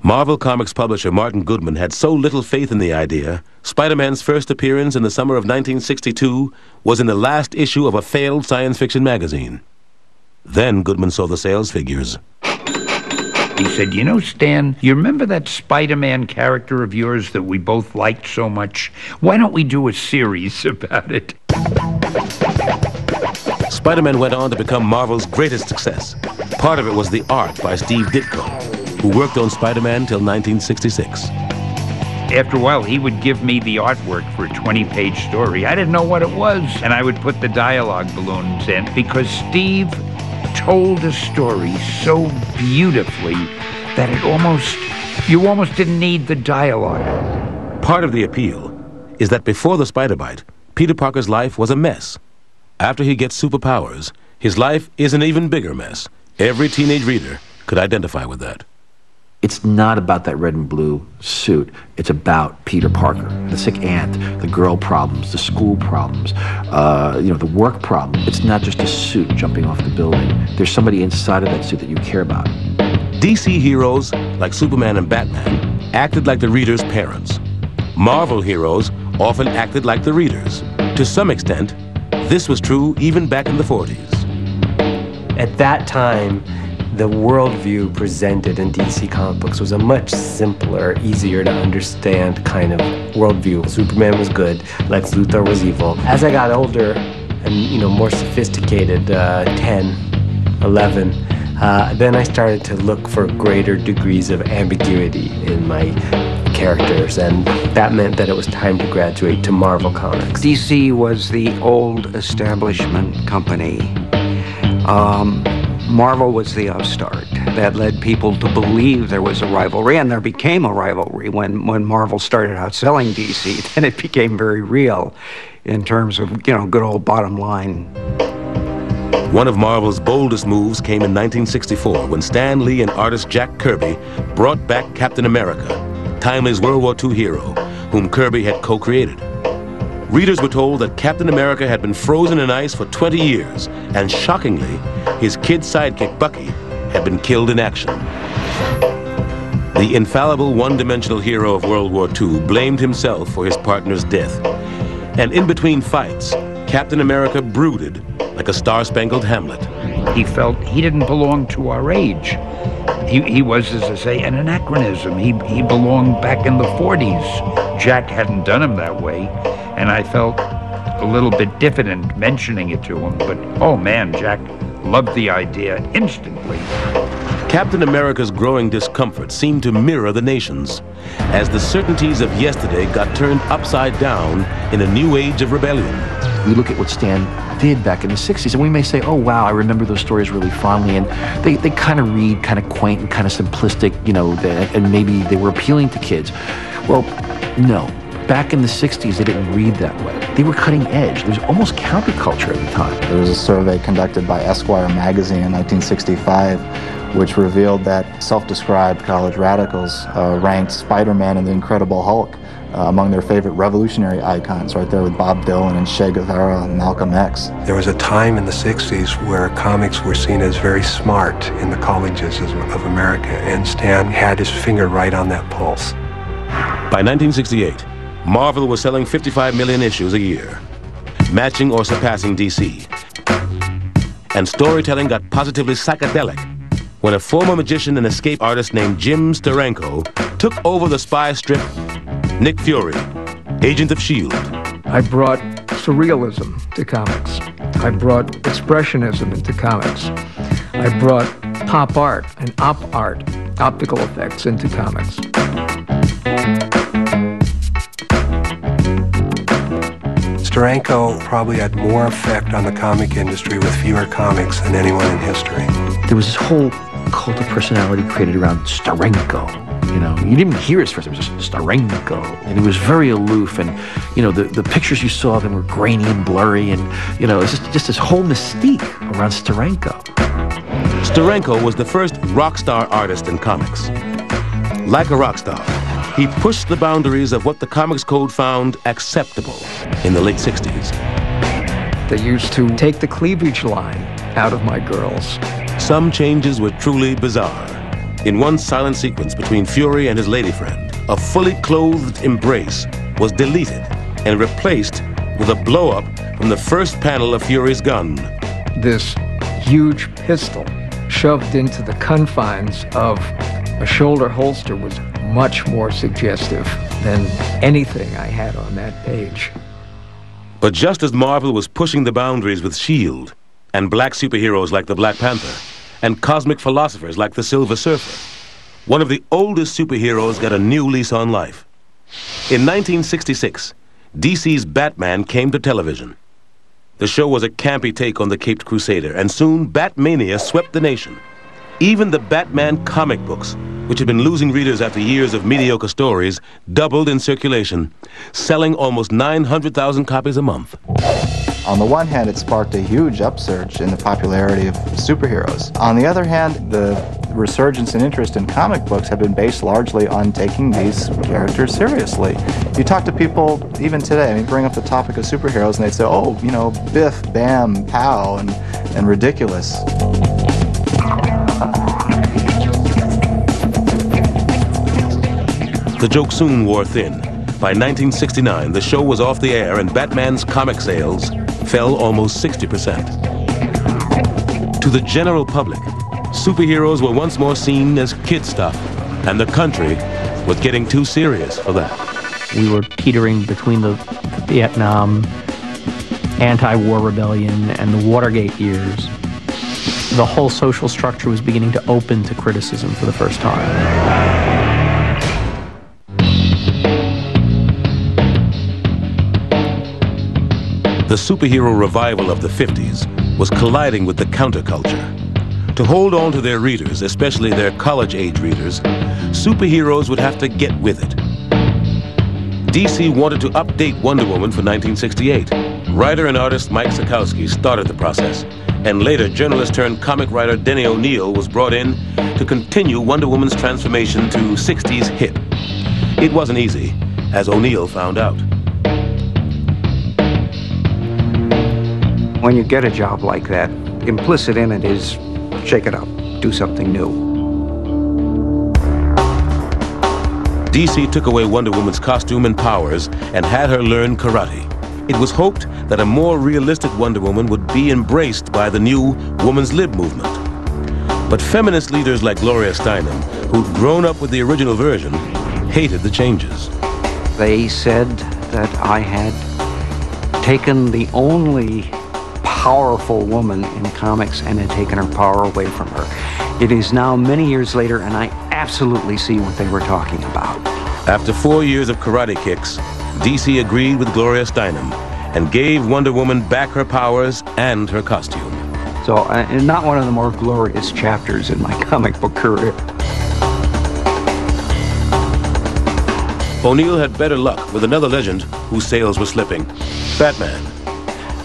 Marvel Comics publisher Martin Goodman had so little faith in the idea, Spider-Man's first appearance in the summer of 1962 was in the last issue of a failed science fiction magazine. Then Goodman saw the sales figures. He said, Stan, you remember that Spider-Man character of yours that we both liked so much? Why don't we do a series about it? Spider-Man went on to become Marvel's greatest success. Part of it was the art by Steve Ditko, who worked on Spider-Man till 1966. After a while, he would give me the artwork for a 20-page story. I didn't know what it was, and I would put the dialogue balloons in because Steve told a story so beautifully that you almost didn't need the dialogue. Part of the appeal is that before the spider bite, Peter Parker's life was a mess. After he gets superpowers, his life is an even bigger mess. Every teenage reader could identify with that. It's not about that red and blue suit. It's about Peter Parker, the sick aunt, the girl problems, the school problems, the work problem. It's not just a suit jumping off the building. There's somebody inside of that suit that you care about. DC heroes, like Superman and Batman, acted like the reader's parents. Marvel heroes often acted like the readers. To some extent, this was true even back in the 40s. At that time, the worldview presented in DC comic books was a much simpler, easier to understand kind of worldview. Superman was good, Lex Luthor was evil. As I got older and more sophisticated, 10, 11, then I started to look for greater degrees of ambiguity in my characters, and that meant that it was time to graduate to Marvel Comics. DC was the old establishment company. Marvel was the upstart that led people to believe there was a rivalry, and there became a rivalry when Marvel started out selling DC. Then it became very real in terms of, good old bottom line. One of Marvel's boldest moves came in 1964 when Stan Lee and artist Jack Kirby brought back Captain America, Timely's World War II hero, whom Kirby had co-created. Readers were told that Captain America had been frozen in ice for 20 years, and shockingly, his kid sidekick Bucky had been killed in action. The infallible one-dimensional hero of World War II blamed himself for his partner's death. And in between fights, Captain America brooded like a star-spangled Hamlet. He felt he didn't belong to our age. He was, as I say, an anachronism. He belonged back in the 40s. Jack hadn't done him that way, and I felt a little bit diffident mentioning it to him. But, oh man, Jack loved the idea instantly. Captain America's growing discomfort seemed to mirror the nation's, as the certainties of yesterday got turned upside down in a new age of rebellion. We look at what Stan did back in the 60s, and we may say, oh, wow, I remember those stories really fondly, and they kind of read kind of quaint and kind of simplistic, you know, and maybe they were appealing to kids. Well, no. Back in the 60s, they didn't read that way. They were cutting edge. There was almost counterculture at the time. There was a survey conducted by Esquire magazine in 1965 which revealed that self-described college radicals ranked Spider-Man and the Incredible Hulk among their favorite revolutionary icons, right there with Bob Dylan and Che Guevara and Malcolm X. There was a time in the 60s where comics were seen as very smart in the colleges of America, and Stan had his finger right on that pulse. By 1968, Marvel was selling 55 million issues a year, matching or surpassing DC. And storytelling got positively psychedelic when a former magician and escape artist named Jim Steranko took over the spy strip Nick Fury, Agent of S.H.I.E.L.D. I brought surrealism to comics. I brought expressionism into comics. I brought pop art and op art, optical effects, into comics. Steranko probably had more effect on the comic industry with fewer comics than anyone in history. There was this whole cult of personality created around Steranko. You know, you didn't even hear his first name, it was just Steranko. And he was very aloof, and, you know, the pictures you saw of him were grainy and blurry, and, you know, it's just this whole mystique around Steranko. Steranko was the first rock star artist in comics. Like a rock star, he pushed the boundaries of what the Comics Code found acceptable in the late 60s. They used to take the cleavage line out of my girls. Some changes were truly bizarre. In one silent sequence between Fury and his lady friend, a fully clothed embrace was deleted and replaced with a blow-up from the first panel of Fury's gun. This huge pistol shoved into the confines of a shoulder holster was much more suggestive than anything I had on that page. But just as Marvel was pushing the boundaries with S.H.I.E.L.D. and black superheroes like the Black Panther and cosmic philosophers like the Silver Surfer, one of the oldest superheroes got a new lease on life. In 1966, DC's Batman came to television. The show was a campy take on the Caped Crusader, and soon Batmania swept the nation. Even the Batman comic books, which had been losing readers after years of mediocre stories, doubled in circulation, selling almost 900,000 copies a month. On the one hand, it sparked a huge upsurge in the popularity of superheroes. On the other hand, the resurgence in interest in comic books have been based largely on taking these characters seriously. You talk to people even today, I mean, bring up the topic of superheroes, and they say, oh, you know, biff, bam, pow, and ridiculous. The joke soon wore thin. By 1969, the show was off the air and Batman's comic sales fell almost 60%. To the general public, superheroes were once more seen as kid stuff, and the country was getting too serious for that. We were teetering between the Vietnam anti-war rebellion and the Watergate years. The whole social structure was beginning to open to criticism for the first time. The superhero revival of the 50s was colliding with the counterculture. To hold on to their readers, especially their college-age readers, superheroes would have to get with it. DC wanted to update Wonder Woman for 1968. Writer and artist Mike Sekowsky started the process, and later journalist-turned-comic writer Denny O'Neil was brought in to continue Wonder Woman's transformation to 60s hit. It wasn't easy, as O'Neil found out. When you get a job like that, implicit in it is shake it up, do something new. DC took away Wonder Woman's costume and powers and had her learn karate. It was hoped that a more realistic Wonder Woman would be embraced by the new woman's lib movement. But feminist leaders like Gloria Steinem, who'd grown up with the original version, hated the changes. They said that I had taken the only powerful woman in comics and had taken her power away from her. It is now many years later, and I absolutely see what they were talking about. After 4 years of karate kicks, DC agreed with Gloria Steinem and gave Wonder Woman back her powers and her costume. So, not one of the more glorious chapters in my comic book career. O'Neill had better luck with another legend whose sales were slipping, Batman.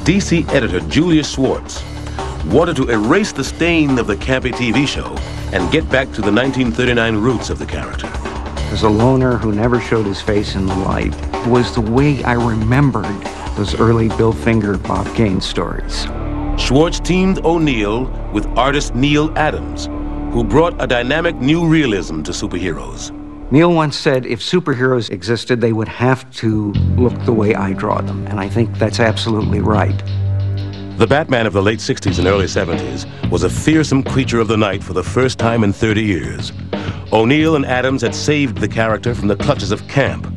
DC editor Julius Schwartz wanted to erase the stain of the campy TV show and get back to the 1939 roots of the character. As a loner who never showed his face in the light, was the way I remembered those early Bill Finger, Bob Kane stories. Schwartz teamed O'Neill with artist Neil Adams, who brought a dynamic new realism to superheroes. Neil once said if superheroes existed, they would have to look the way I draw them, and I think that's absolutely right. The Batman of the late 60s and early 70s was a fearsome creature of the night for the first time in 30 years. O'Neill and Adams had saved the character from the clutches of camp,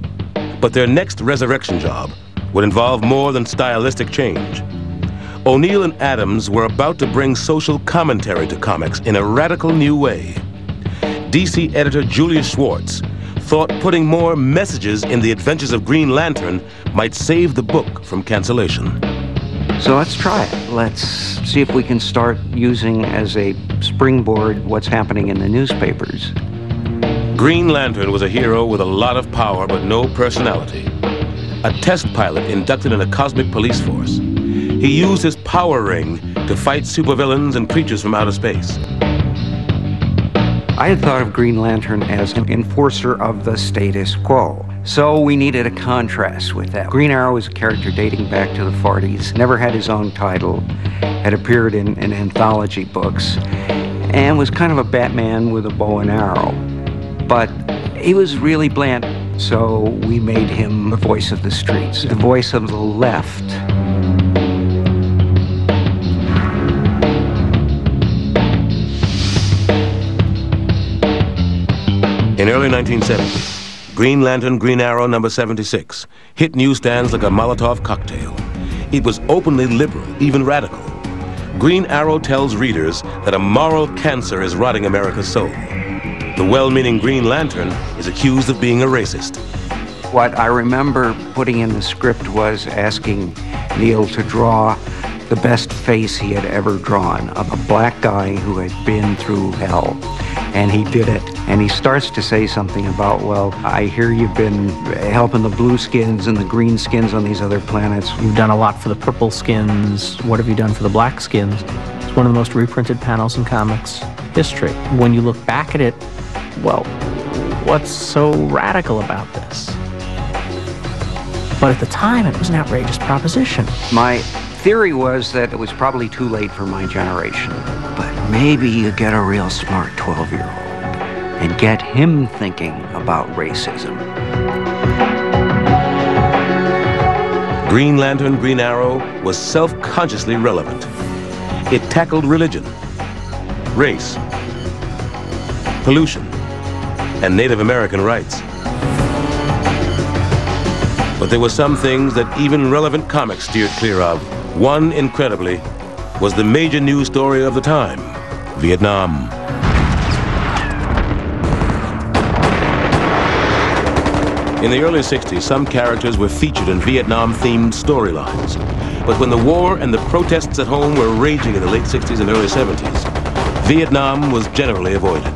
but their next resurrection job would involve more than stylistic change. O'Neill and Adams were about to bring social commentary to comics in a radical new way. DC editor Julius Schwartz thought putting more messages in the adventures of Green Lantern might save the book from cancellation. So let's try it. Let's see if we can start using as a springboard what's happening in the newspapers. Green Lantern was a hero with a lot of power but no personality. A test pilot inducted in a cosmic police force. He used his power ring to fight supervillains and creatures from outer space. I had thought of Green Lantern as an enforcer of the status quo. So we needed a contrast with that. Green Arrow is a character dating back to the 40s, never had his own title, had appeared in anthology books, and was kind of a Batman with a bow and arrow. But he was really bland, so we made him the voice of the streets, the voice of the left. In early 1970, Green Lantern, Green Arrow number 76 hit newsstands like a Molotov cocktail. It was openly liberal, even radical. Green Arrow tells readers that a moral cancer is rotting America's soul. The well-meaning Green Lantern is accused of being a racist. What I remember putting in the script was asking Neil to draw the best face he had ever drawn of a black guy who had been through hell. And he did it. And he starts to say something about, well, I hear you've been helping the blue skins and the green skins on these other planets. You've done a lot for the purple skins. What have you done for the black skins? It's one of the most reprinted panels in comics history. When you look back at it, well, what's so radical about this? But at the time, it was an outrageous proposition. My theory was that it was probably too late for my generation. But maybe you get a real smart 12-year-old and get him thinking about racism. Green Lantern, Green Arrow was self-consciously relevant. It tackled religion, race, pollution, and Native American rights. But there were some things that even relevant comics steered clear of. One, incredibly, was the major news story of the time, Vietnam. In the early 60s, some characters were featured in Vietnam-themed storylines. But when the war and the protests at home were raging in the late 60s and early 70s, Vietnam was generally avoided.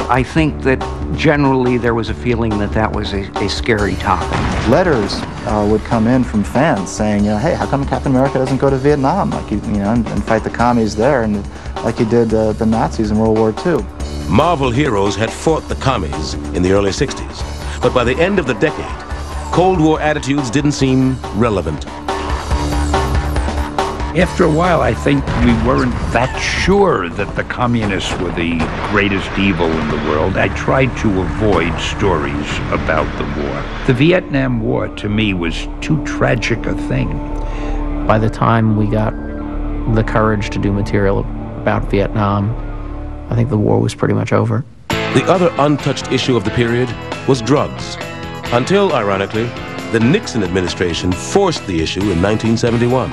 I think that generally there was a feeling that that was a scary topic. Letters would come in from fans saying, hey, how come Captain America doesn't go to Vietnam, like and fight the commies there, and like he did the Nazis in World War II? Marvel heroes had fought the commies in the early 60s, but by the end of the decade, Cold War attitudes didn't seem relevant. After a while, I think we weren't that sure that the communists were the greatest evil in the world. I tried to avoid stories about the war. The Vietnam War, to me, was too tragic a thing. By the time we got the courage to do material about Vietnam, I think the war was pretty much over. The other untouched issue of the period was drugs, until, ironically, the Nixon administration forced the issue in 1971.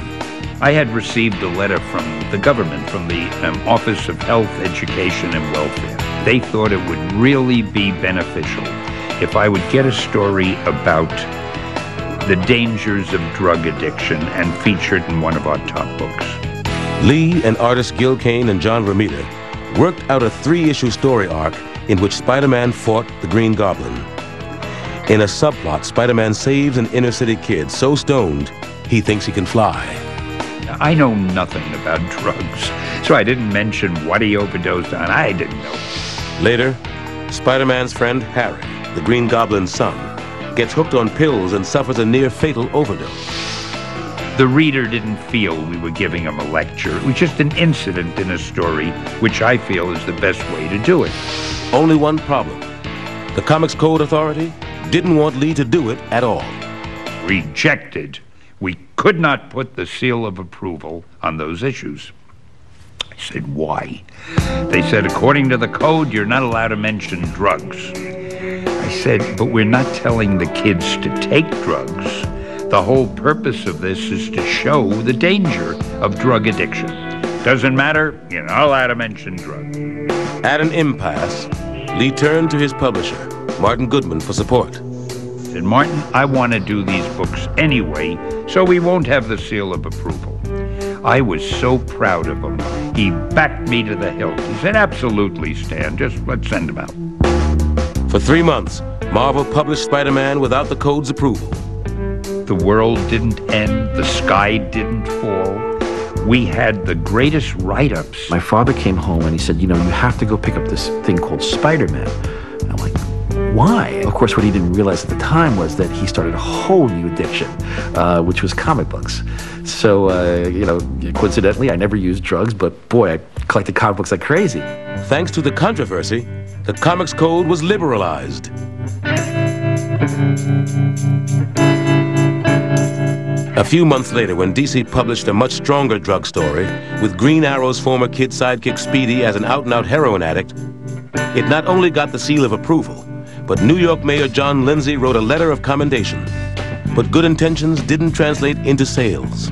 I had received a letter from the government, from the Office of Health, Education, and Welfare. They thought it would really be beneficial if I would get a story about the dangers of drug addiction and feature it in one of our top books. Lee and artists Gil Kane and John Romita worked out a 3-issue story arc in which Spider-Man fought the Green Goblin. In a subplot, Spider-Man saves an inner-city kid so stoned he thinks he can fly. I know nothing about drugs, so I didn't mention what he overdosed on. I didn't know. Later, Spider-Man's friend Harry, the Green Goblin's son, gets hooked on pills and suffers a near-fatal overdose. The reader didn't feel we were giving him a lecture. It was just an incident in a story, which I feel is the best way to do it. Only one problem. The Comics Code Authority didn't want Lee to do it at all. Rejected. We could not put the seal of approval on those issues. I said, why? They said, according to the code, you're not allowed to mention drugs. I said, but we're not telling the kids to take drugs. The whole purpose of this is to show the danger of drug addiction. Doesn't matter, you're not allowed to mention drugs. At an impasse, Lee turned to his publisher, Martin Goodman, for support. I said, Martin, I want to do these books anyway, so we won't have the seal of approval. I was so proud of him. He backed me to the hilt. He said, absolutely, Stan, just let's send him out. For 3 months, Marvel published Spider-Man without the code's approval. The world didn't end, the sky didn't fall. We had the greatest write-ups. My father came home and he said, you know, you have to go pick up this thing called Spider-Man. I'm like, why? Of course, what he didn't realize at the time was that he started a whole new addiction, which was comic books. So, you know, coincidentally, I never used drugs, but boy, I collected comic books like crazy. Thanks to the controversy, the Comics Code was liberalized. A few months later, when DC published a much stronger drug story, with Green Arrow's former kid sidekick Speedy as an out-and-out heroin addict, it not only got the seal of approval, but New York Mayor John Lindsay wrote a letter of commendation. But good intentions didn't translate into sales.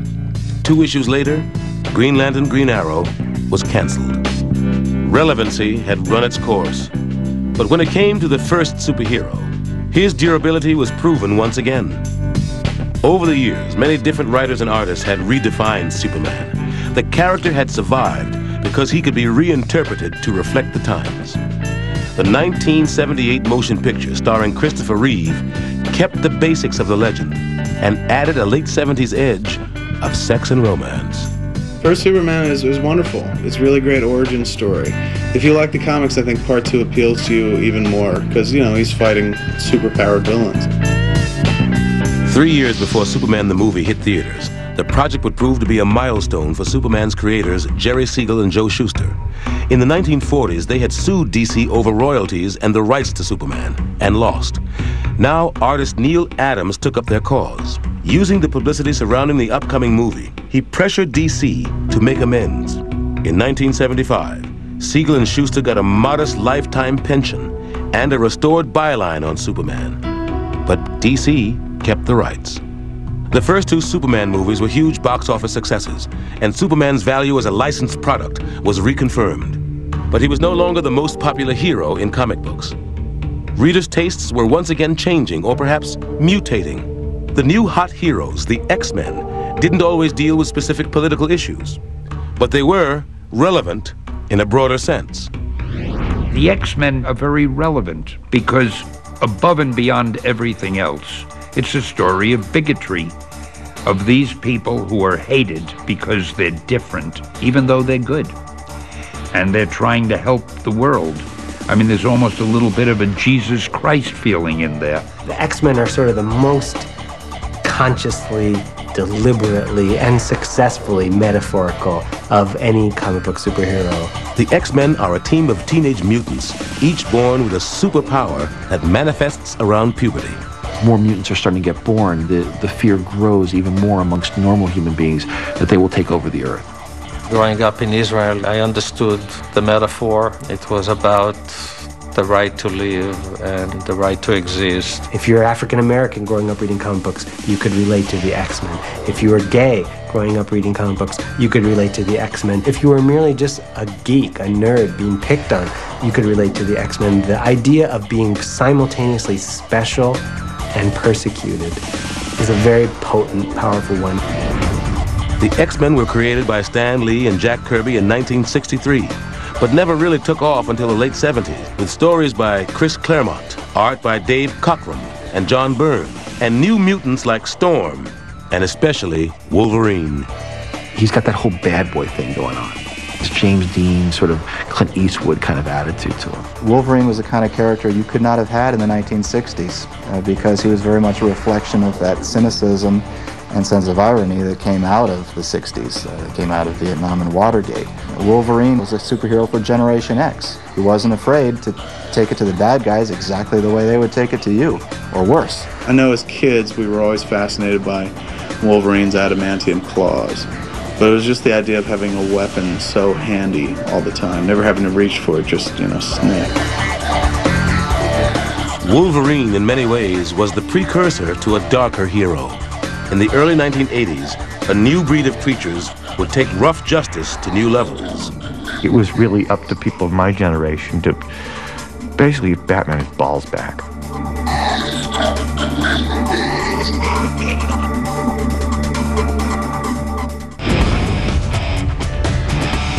2 issues later, Green Lantern Green Arrow was canceled. Relevancy had run its course. But when it came to the first superhero, his durability was proven once again. Over the years, many different writers and artists had redefined Superman. The character had survived because he could be reinterpreted to reflect the times. The 1978 motion picture starring Christopher Reeve kept the basics of the legend and added a late 70s edge of sex and romance. First Superman is wonderful. It's a really great origin story. If you like the comics, I think Part 2 appeals to you even more because, you know, he's fighting superpowered villains. 3 years before Superman the movie hit theaters, the project would prove to be a milestone for Superman's creators Jerry Siegel and Joe Shuster. In the 1940s, they had sued DC over royalties and the rights to Superman, and lost. Now, artist Neil Adams took up their cause. Using the publicity surrounding the upcoming movie, he pressured DC to make amends. In 1975, Siegel and Shuster got a modest lifetime pension and a restored byline on Superman. But DC kept the rights. The first 2 Superman movies were huge box office successes, and Superman's value as a licensed product was reconfirmed. But he was no longer the most popular hero in comic books. Readers' tastes were once again changing, or perhaps mutating. The new hot heroes, the X-Men, didn't always deal with specific political issues, but they were relevant in a broader sense. The X-Men are very relevant because above and beyond everything else, it's a story of bigotry, of these people who are hated because they're different, even though they're good. And they're trying to help the world. I mean, there's almost a little bit of a Jesus Christ feeling in there. The X-Men are sort of the most consciously, deliberately, and successfully metaphorical of any comic book superhero. The X-Men are a team of teenage mutants, each born with a superpower that manifests around puberty. More mutants are starting to get born. The fear grows even more amongst normal human beings that they will take over the earth. Growing up in Israel, I understood the metaphor. It was about the right to live and the right to exist. If you're African American growing up reading comic books, you could relate to the X-Men. If you were gay growing up reading comic books, you could relate to the X-Men. If you were merely just a geek, a nerd being picked on, you could relate to the X-Men. The idea of being simultaneously special and persecuted is a very potent, powerful one. The X-Men were created by Stan Lee and Jack Kirby in 1963, but never really took off until the late 70s, with stories by Chris Claremont, art by Dave Cockrum and John Byrne, and New Mutants like Storm, and especially Wolverine. He's got that whole bad boy thing going on. It's James Dean, sort of Clint Eastwood kind of attitude to him. Wolverine was the kind of character you could not have had in the 1960s because he was very much a reflection of that cynicism and sense of irony that came out of the 60s, that came out of Vietnam and Watergate. Wolverine was a superhero for Generation X. He wasn't afraid to take it to the bad guys exactly the way they would take it to you, or worse. I know as kids we were always fascinated by Wolverine's adamantium claws, but it was just the idea of having a weapon so handy all the time, never having to reach for it, just, snap. Wolverine, in many ways, was the precursor to a darker hero. In the early 1980s, a new breed of creatures would take rough justice to new levels. It was really up to people of my generation to basically get Batman's balls back.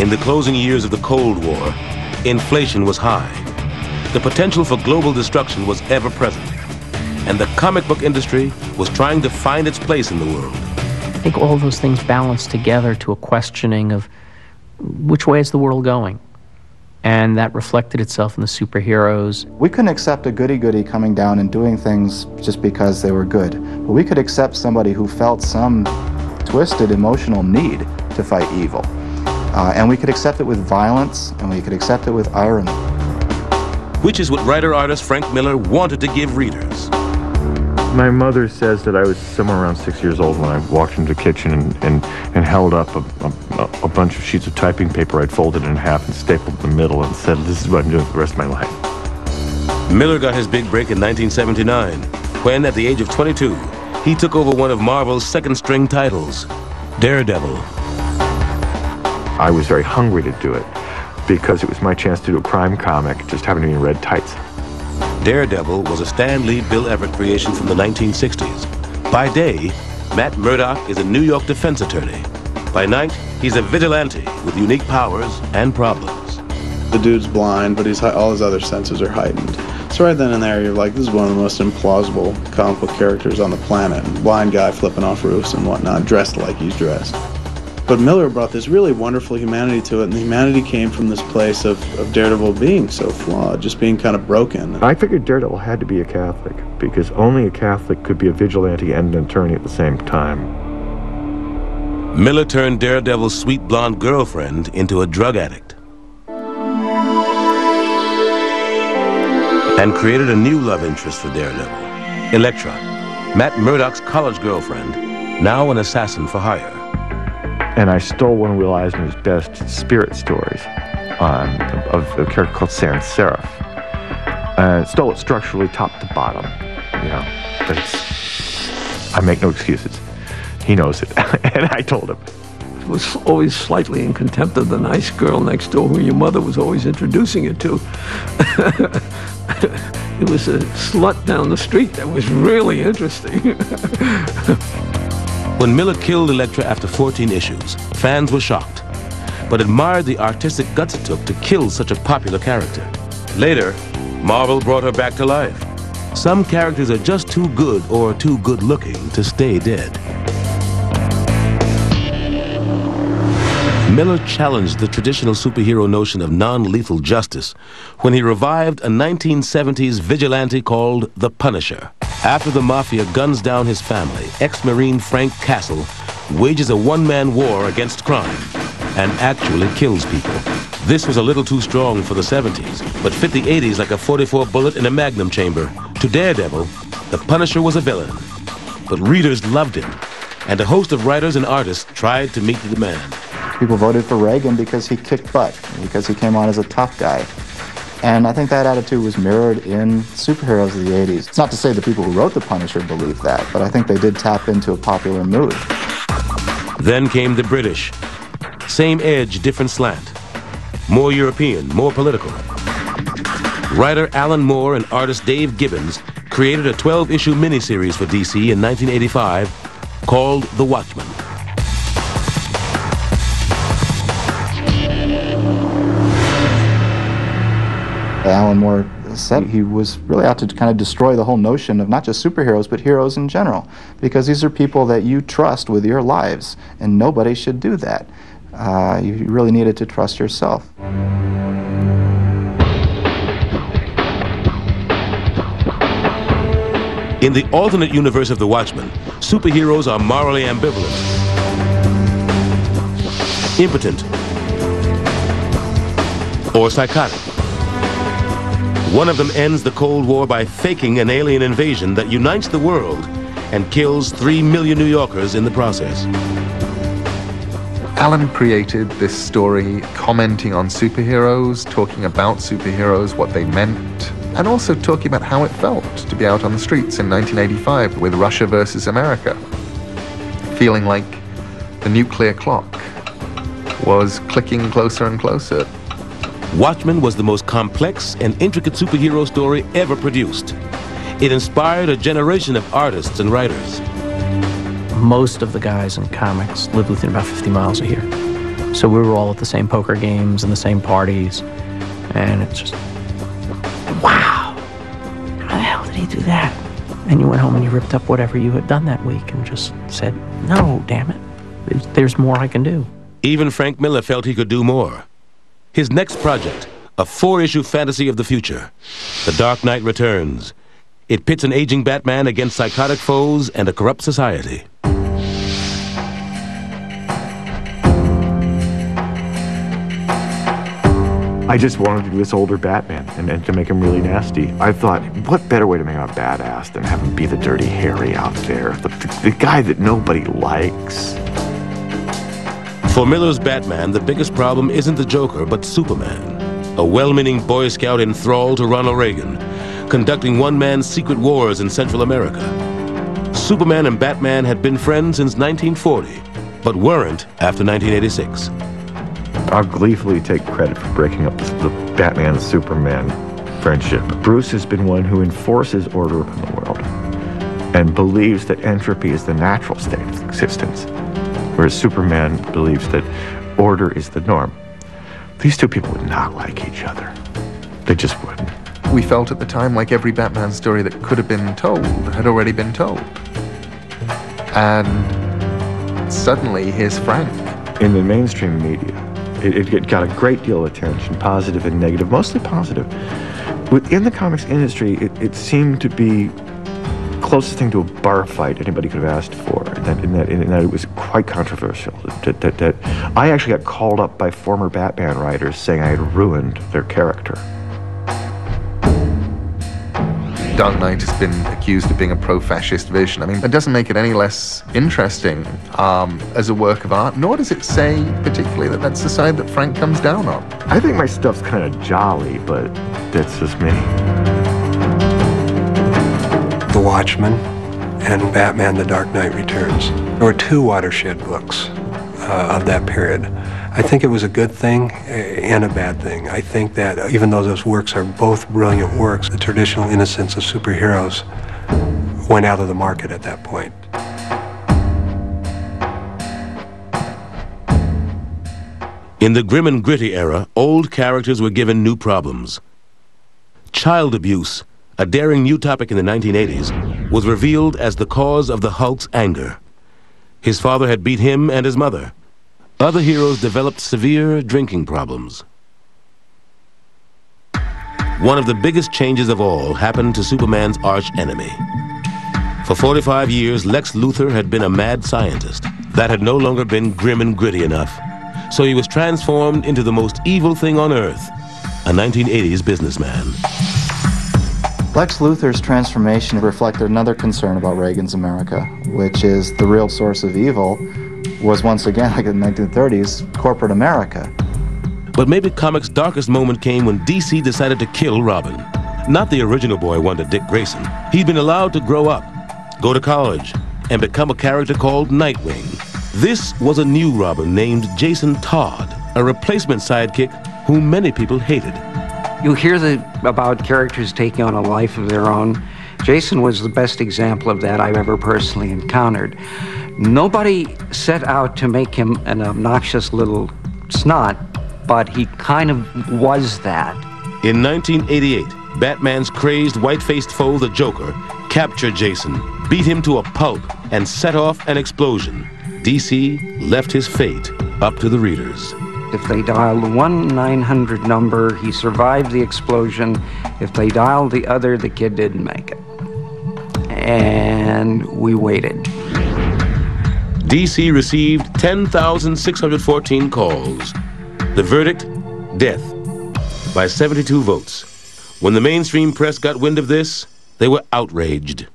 In the closing years of the Cold War, inflation was high. The potential for global destruction was ever present. And the comic book industry was trying to find its place in the world. I think all those things balance together to a questioning of which way is the world going? And that reflected itself in the superheroes. We couldn't accept a goody-goody coming down and doing things just because they were good. But we could accept somebody who felt some twisted emotional need to fight evil. And we could accept it with violence, and we could accept it with irony. Which is what writer-artist Frank Miller wanted to give readers. My mother says that I was somewhere around 6 years old when I walked into the kitchen and held up a bunch of sheets of typing paper I'd folded in half and stapled in the middle and said, "This is what I'm doing for the rest of my life." Miller got his big break in 1979, when, at the age of 22, he took over one of Marvel's second-string titles, Daredevil. I was very hungry to do it because it was my chance to do a crime comic, just having to be in red tights. Daredevil was a Stan Lee, Bill Everett creation from the 1960s. By day, Matt Murdock is a New York defense attorney. By night, he's a vigilante with unique powers and problems. The dude's blind, but all his other senses are heightened. So right then and there, you're like, this is one of the most implausible comic book characters on the planet. Blind guy flipping off roofs and whatnot, dressed like he's dressed. But Miller brought this really wonderful humanity to it, and the humanity came from this place of Daredevil being so flawed, just being kind of broken. I figured Daredevil had to be a Catholic, because only a Catholic could be a vigilante and an attorney at the same time. Miller turned Daredevil's sweet blonde girlfriend into a drug addict. And created a new love interest for Daredevil, Elektra, Matt Murdock's college girlfriend, now an assassin for hire. And I stole one of Will Eisner's best spirit stories of a character called Sans Serif. Stole it structurally top to bottom, but I make no excuses. He knows it, and I told him. I was always slightly in contempt of the nice girl next door who your mother was always introducing you to. It was a slut down the street that was really interesting. When Miller killed Elektra after 14 issues, fans were shocked, but admired the artistic guts it took to kill such a popular character. Later, Marvel brought her back to life. Some characters are just too good or too good-looking to stay dead. Miller challenged the traditional superhero notion of non-lethal justice when he revived a 1970s vigilante called the Punisher. After the mafia guns down his family, ex-Marine Frank Castle wages a one-man war against crime and actually kills people. This was a little too strong for the 70s, but fit the 80s like a .44 bullet in a magnum chamber. To Daredevil, the Punisher was a villain, but readers loved him, and a host of writers and artists tried to meet the demand. People voted for Reagan because he kicked butt, because he came on as a tough guy. And I think that attitude was mirrored in superheroes of the 80s. It's not to say the people who wrote The Punisher believed that, but I think they did tap into a popular mood. Then came the British. Same edge, different slant. More European, more political. Writer Alan Moore and artist Dave Gibbons created a 12-issue miniseries for DC in 1985 called The Watchmen. Alan Moore said he was really out to kind of destroy the whole notion of not just superheroes, but heroes in general, because these are people that you trust with your lives, and nobody should do that. You really needed to trust yourself. In the alternate universe of The Watchmen, superheroes are morally ambivalent, impotent, or psychotic. One of them ends the Cold War by faking an alien invasion that unites the world and kills 3 million New Yorkers in the process. Alan created this story commenting on superheroes, talking about superheroes, what they meant, and also talking about how it felt to be out on the streets in 1985 with Russia versus America, feeling like the nuclear clock was clicking closer and closer. Watchmen was the most complex and intricate superhero story ever produced. It inspired a generation of artists and writers. Most of the guys in comics lived within about 50 miles of here. So we were all at the same poker games and the same parties. And it's just, wow, how the hell did he do that? And you went home and you ripped up whatever you had done that week and just said, no, damn it, there's more I can do. Even Frank Miller felt he could do more. His next project, a 4-issue fantasy of the future, The Dark Knight Returns. It pits an aging Batman against psychotic foes and a corrupt society. I just wanted to do this older Batman and to make him really nasty. I thought, what better way to make him a badass than have him be the Dirty Harry out there, the guy that nobody likes. For Miller's Batman, the biggest problem isn't the Joker, but Superman, a well-meaning Boy Scout in thrall to Ronald Reagan, conducting one-man secret wars in Central America. Superman and Batman had been friends since 1940, but weren't after 1986. I'll gleefully take credit for breaking up the Batman-Superman friendship. Bruce has been one who enforces order in the world and believes that entropy is the natural state of existence, whereas Superman believes that order is the norm. These two people would not like each other. They just wouldn't. We felt at the time like every Batman story that could have been told had already been told. And suddenly, here's Frank. In the mainstream media, it got a great deal of attention, positive and negative, mostly positive. Within the comics industry, it seemed to be closest thing to a bar fight anybody could have asked for, in that it was quite controversial. That I actually got called up by former Batman writers saying I had ruined their character. Dark Knight has been accused of being a pro-fascist vision. I mean, that doesn't make it any less interesting as a work of art, nor does it say particularly that that's the side that Frank comes down on. I think my stuff's kind of jolly, but that's just me. The Watchmen and Batman: The Dark Knight Returns. There were 2 watershed books of that period. I think it was a good thing and a bad thing. I think that even though those works are both brilliant works, the traditional innocence of superheroes went out of the market at that point. In the grim and gritty era, old characters were given new problems. Child abuse, a daring new topic in the 1980s, was revealed as the cause of the Hulk's anger. His father had beat him and his mother. Other heroes developed severe drinking problems. One of the biggest changes of all happened to Superman's arch-enemy. For 45 years, Lex Luthor had been a mad scientist. That had no longer been grim and gritty enough. So he was transformed into the most evil thing on Earth, a 1980s businessman. Lex Luthor's transformation reflected another concern about Reagan's America, which is the real source of evil was once again, like in the 1930s, corporate America. But maybe comics' darkest moment came when DC decided to kill Robin. Not the original boy wonder, Dick Grayson. He'd been allowed to grow up, go to college, and become a character called Nightwing. This was a new Robin named Jason Todd, a replacement sidekick whom many people hated. You hear about characters taking on a life of their own. Jason was the best example of that I've ever personally encountered. Nobody set out to make him an obnoxious little snot, but he kind of was that. In 1988, Batman's crazed, white-faced foe, the Joker, captured Jason, beat him to a pulp, and set off an explosion. DC left his fate up to the readers. If they dialed the 1-900 number, he survived the explosion. If they dialed the other, the kid didn't make it. And we waited. DC received 10,614 calls. The verdict, death, by 72 votes. When the mainstream press got wind of this, they were outraged.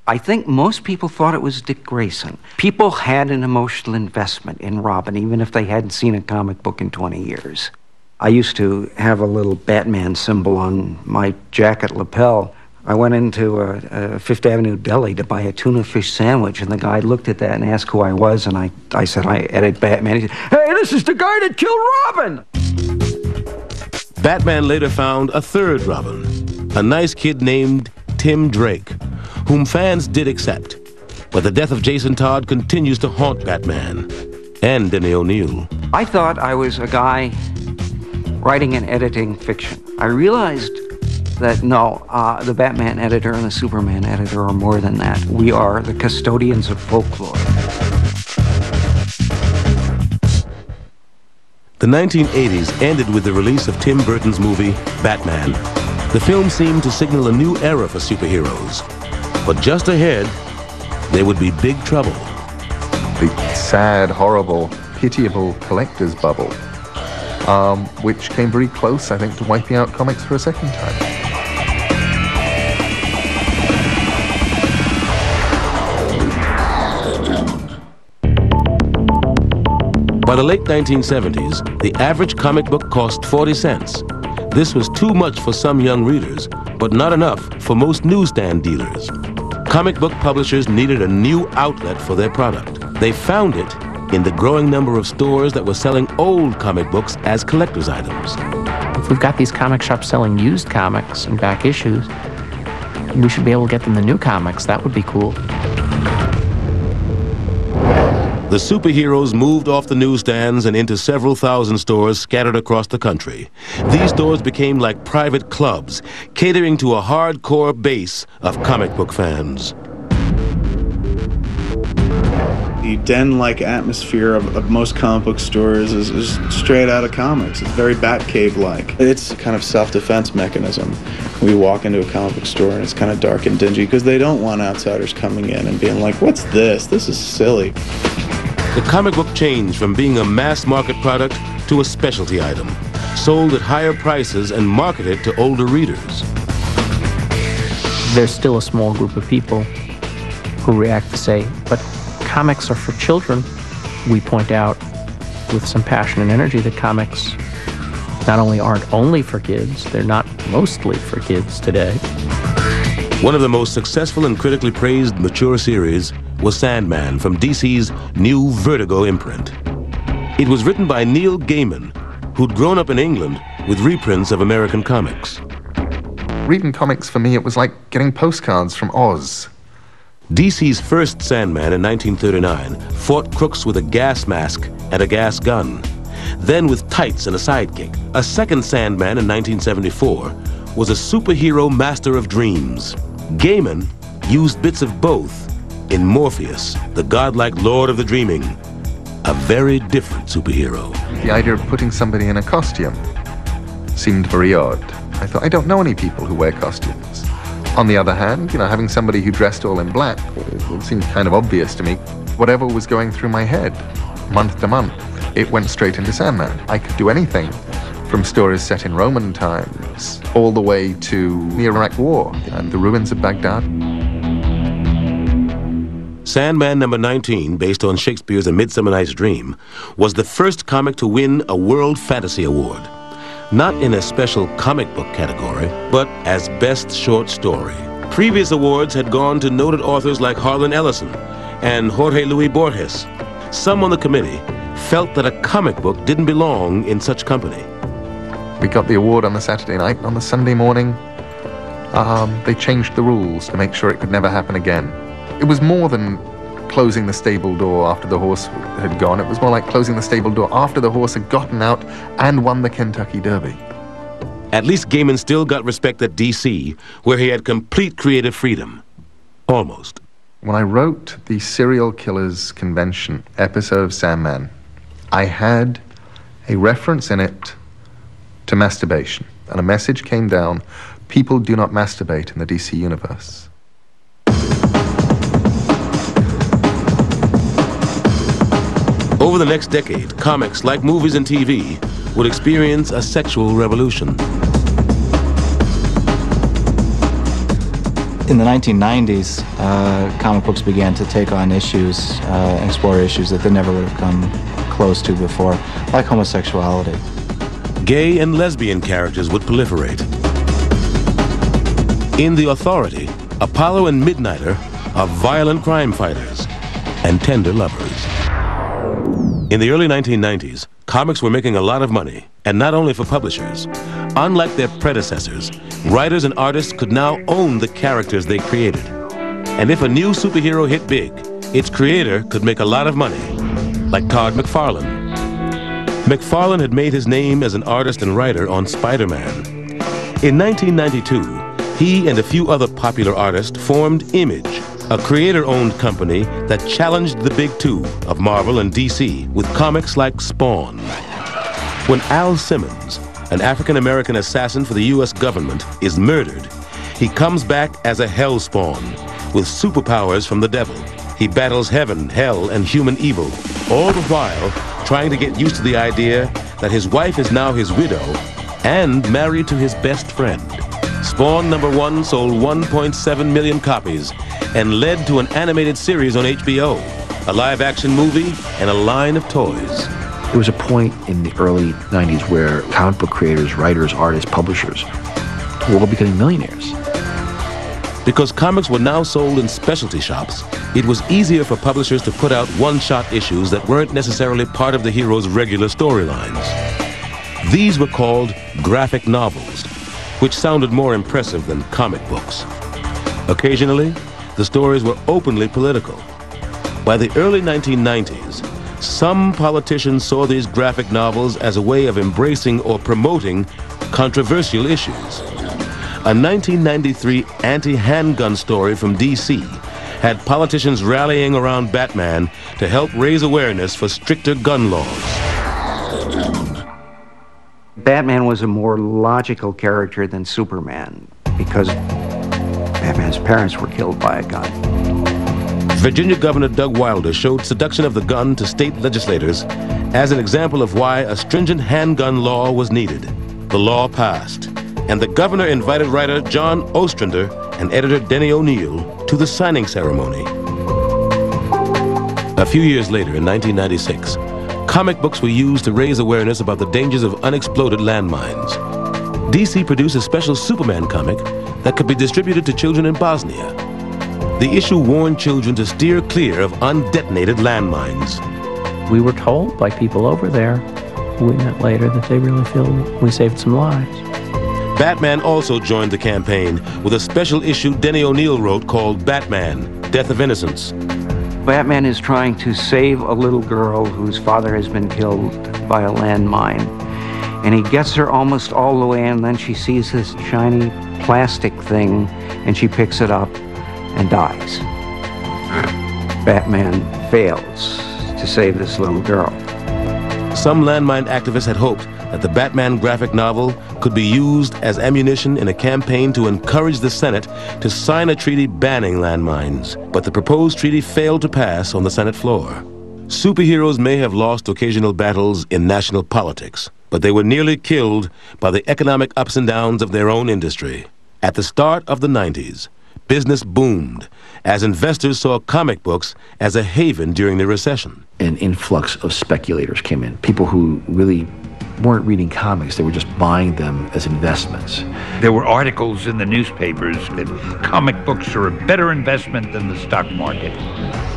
I think most people thought it was Dick Grayson. People had an emotional investment in Robin, even if they hadn't seen a comic book in 20 years. I used to have a little Batman symbol on my jacket lapel. I went into a Fifth Avenue deli to buy a tuna fish sandwich, and the guy looked at that and asked who I was, and I said, I edit Batman. He said, hey, this is the guy that killed Robin! Batman later found a third Robin, a nice kid named Tim Drake, whom fans did accept. But the death of Jason Todd continues to haunt Batman and Denny O'Neil. I thought I was a guy writing and editing fiction. I realized that no, the Batman editor and the Superman editor are more than that. We are the custodians of folklore. The 1980s ended with the release of Tim Burton's movie, Batman. The film seemed to signal a new era for superheroes. But just ahead, there would be big trouble. The sad, horrible, pitiable collector's bubble, which came very close, I think, to wiping out comics for a second time. By the late 1970s, the average comic book cost 40 cents. This was too much for some young readers, but not enough for most newsstand dealers. Comic book publishers needed a new outlet for their product. They found it in the growing number of stores that were selling old comic books as collector's items. If we've got these comic shops selling used comics and back issues, we should be able to get them the new comics. That would be cool. The superheroes moved off the newsstands and into several thousand stores scattered across the country. These stores became like private clubs, catering to a hardcore base of comic book fans. The den-like atmosphere of most comic book stores is straight out of comics. It's very Batcave-like. It's a kind of self-defense mechanism. We walk into a comic book store and it's kind of dark and dingy because they don't want outsiders coming in and being like, what's this? This is silly. The comic book changed from being a mass market product to a specialty item, sold at higher prices and marketed to older readers. There's still a small group of people who react to say, but comics are for children. We point out with some passion and energy that comics not only aren't only for kids, they're not mostly for kids today. One of the most successful and critically praised mature series was Sandman from DC's new Vertigo imprint. It was written by Neil Gaiman, who'd grown up in England with reprints of American comics. Reading comics for me, it was like getting postcards from Oz. DC's first Sandman in 1939 fought crooks with a gas mask and a gas gun. Then with tights and a sidekick. A second Sandman in 1974 was a superhero master of dreams. Gaiman used bits of both in Morpheus, the godlike lord of the dreaming, a very different superhero. The idea of putting somebody in a costume seemed very odd. I thought, I don't know any people who wear costumes. On the other hand, having somebody who dressed all in black, it seemed kind of obvious to me. Whatever was going through my head, month to month, it went straight into Sandman. I could do anything, from stories set in Roman times, all the way to the Iraq War and the ruins of Baghdad. Sandman number 19, based on Shakespeare's A Midsummer Night's Dream, was the first comic to win a World Fantasy Award. Not in a special comic book category, but as Best Short Story. Previous awards had gone to noted authors like Harlan Ellison and Jorge Luis Borges. Some on the committee felt that a comic book didn't belong in such company. We got the award on the Saturday night. On the Sunday morning, they changed the rules to make sure it could never happen again. It was more than closing the stable door after the horse had gone. It was more like closing the stable door after the horse had gotten out and won the Kentucky Derby. At least Gaiman still got respect at DC, where he had complete creative freedom. Almost. When I wrote the Serial Killers Convention episode of Sandman, I had a reference in it to masturbation, and a message came down: people do not masturbate in the DC universe. Over the next decade, comics, like movies and TV, would experience a sexual revolution. In the 1990s, comic books began to take on issues and explore issues that they never would have come close to before, like homosexuality. Gay and lesbian characters would proliferate. In The Authority, Apollo and Midnighter are violent crime fighters and tender lovers. In the early 1990s, comics were making a lot of money, and not only for publishers. Unlike their predecessors, writers and artists could now own the characters they created. And if a new superhero hit big, its creator could make a lot of money, like Todd McFarlane. McFarlane had made his name as an artist and writer on Spider-Man. In 1992, he and a few other popular artists formed Image, a creator-owned company that challenged the big two of Marvel and DC with comics like Spawn. When Al Simmons, an African-American assassin for the U.S. government, is murdered, he comes back as a Hellspawn with superpowers from the devil. He battles heaven, hell, and human evil, all the while trying to get used to the idea that his wife is now his widow and married to his best friend. Spawn number 1 sold 1.7 million copies and led to an animated series on HBO, a live-action movie, and a line of toys. There was a point in the early 90s where comic book creators, writers, artists, publishers were all becoming millionaires. Because comics were now sold in specialty shops, it was easier for publishers to put out one-shot issues that weren't necessarily part of the hero's regular storylines. These were called graphic novels, which sounded more impressive than comic books. Occasionally, the stories were openly political. By the early 1990s, some politicians saw these graphic novels as a way of embracing or promoting controversial issues. A 1993 anti-handgun story from DC had politicians rallying around Batman to help raise awareness for stricter gun laws. Batman was a more logical character than Superman because Batman's parents were killed by a gun. Virginia Governor Doug Wilder showed seduction of the gun to state legislators as an example of why a stringent handgun law was needed. The law passed, and the governor invited writer John Ostrander and editor Denny O'Neil to the signing ceremony. A few years later, in 1996, comic books were used to raise awareness about the dangers of unexploded landmines. DC produced a special Superman comic that could be distributed to children in Bosnia. The issue warned children to steer clear of undetonated landmines. We were told by people over there, who we met later, that they really feel we saved some lives. Batman also joined the campaign with a special issue Denny O'Neil wrote called Batman, Death of Innocence. Batman is trying to save a little girl whose father has been killed by a landmine. And he gets her almost all the way, and then she sees this shiny plastic thing, and she picks it up and dies. Batman fails to save this little girl. Some landmine activists had hoped that the Batman graphic novel could be used as ammunition in a campaign to encourage the Senate to sign a treaty banning landmines. But the proposed treaty failed to pass on the Senate floor. Superheroes may have lost occasional battles in national politics, but they were nearly killed by the economic ups and downs of their own industry. At the start of the 90s, business boomed, as investors saw comic books as a haven during the recession. An influx of speculators came in, people who really weren't reading comics, they were just buying them as investments. There were articles in the newspapers that comic books are a better investment than the stock market.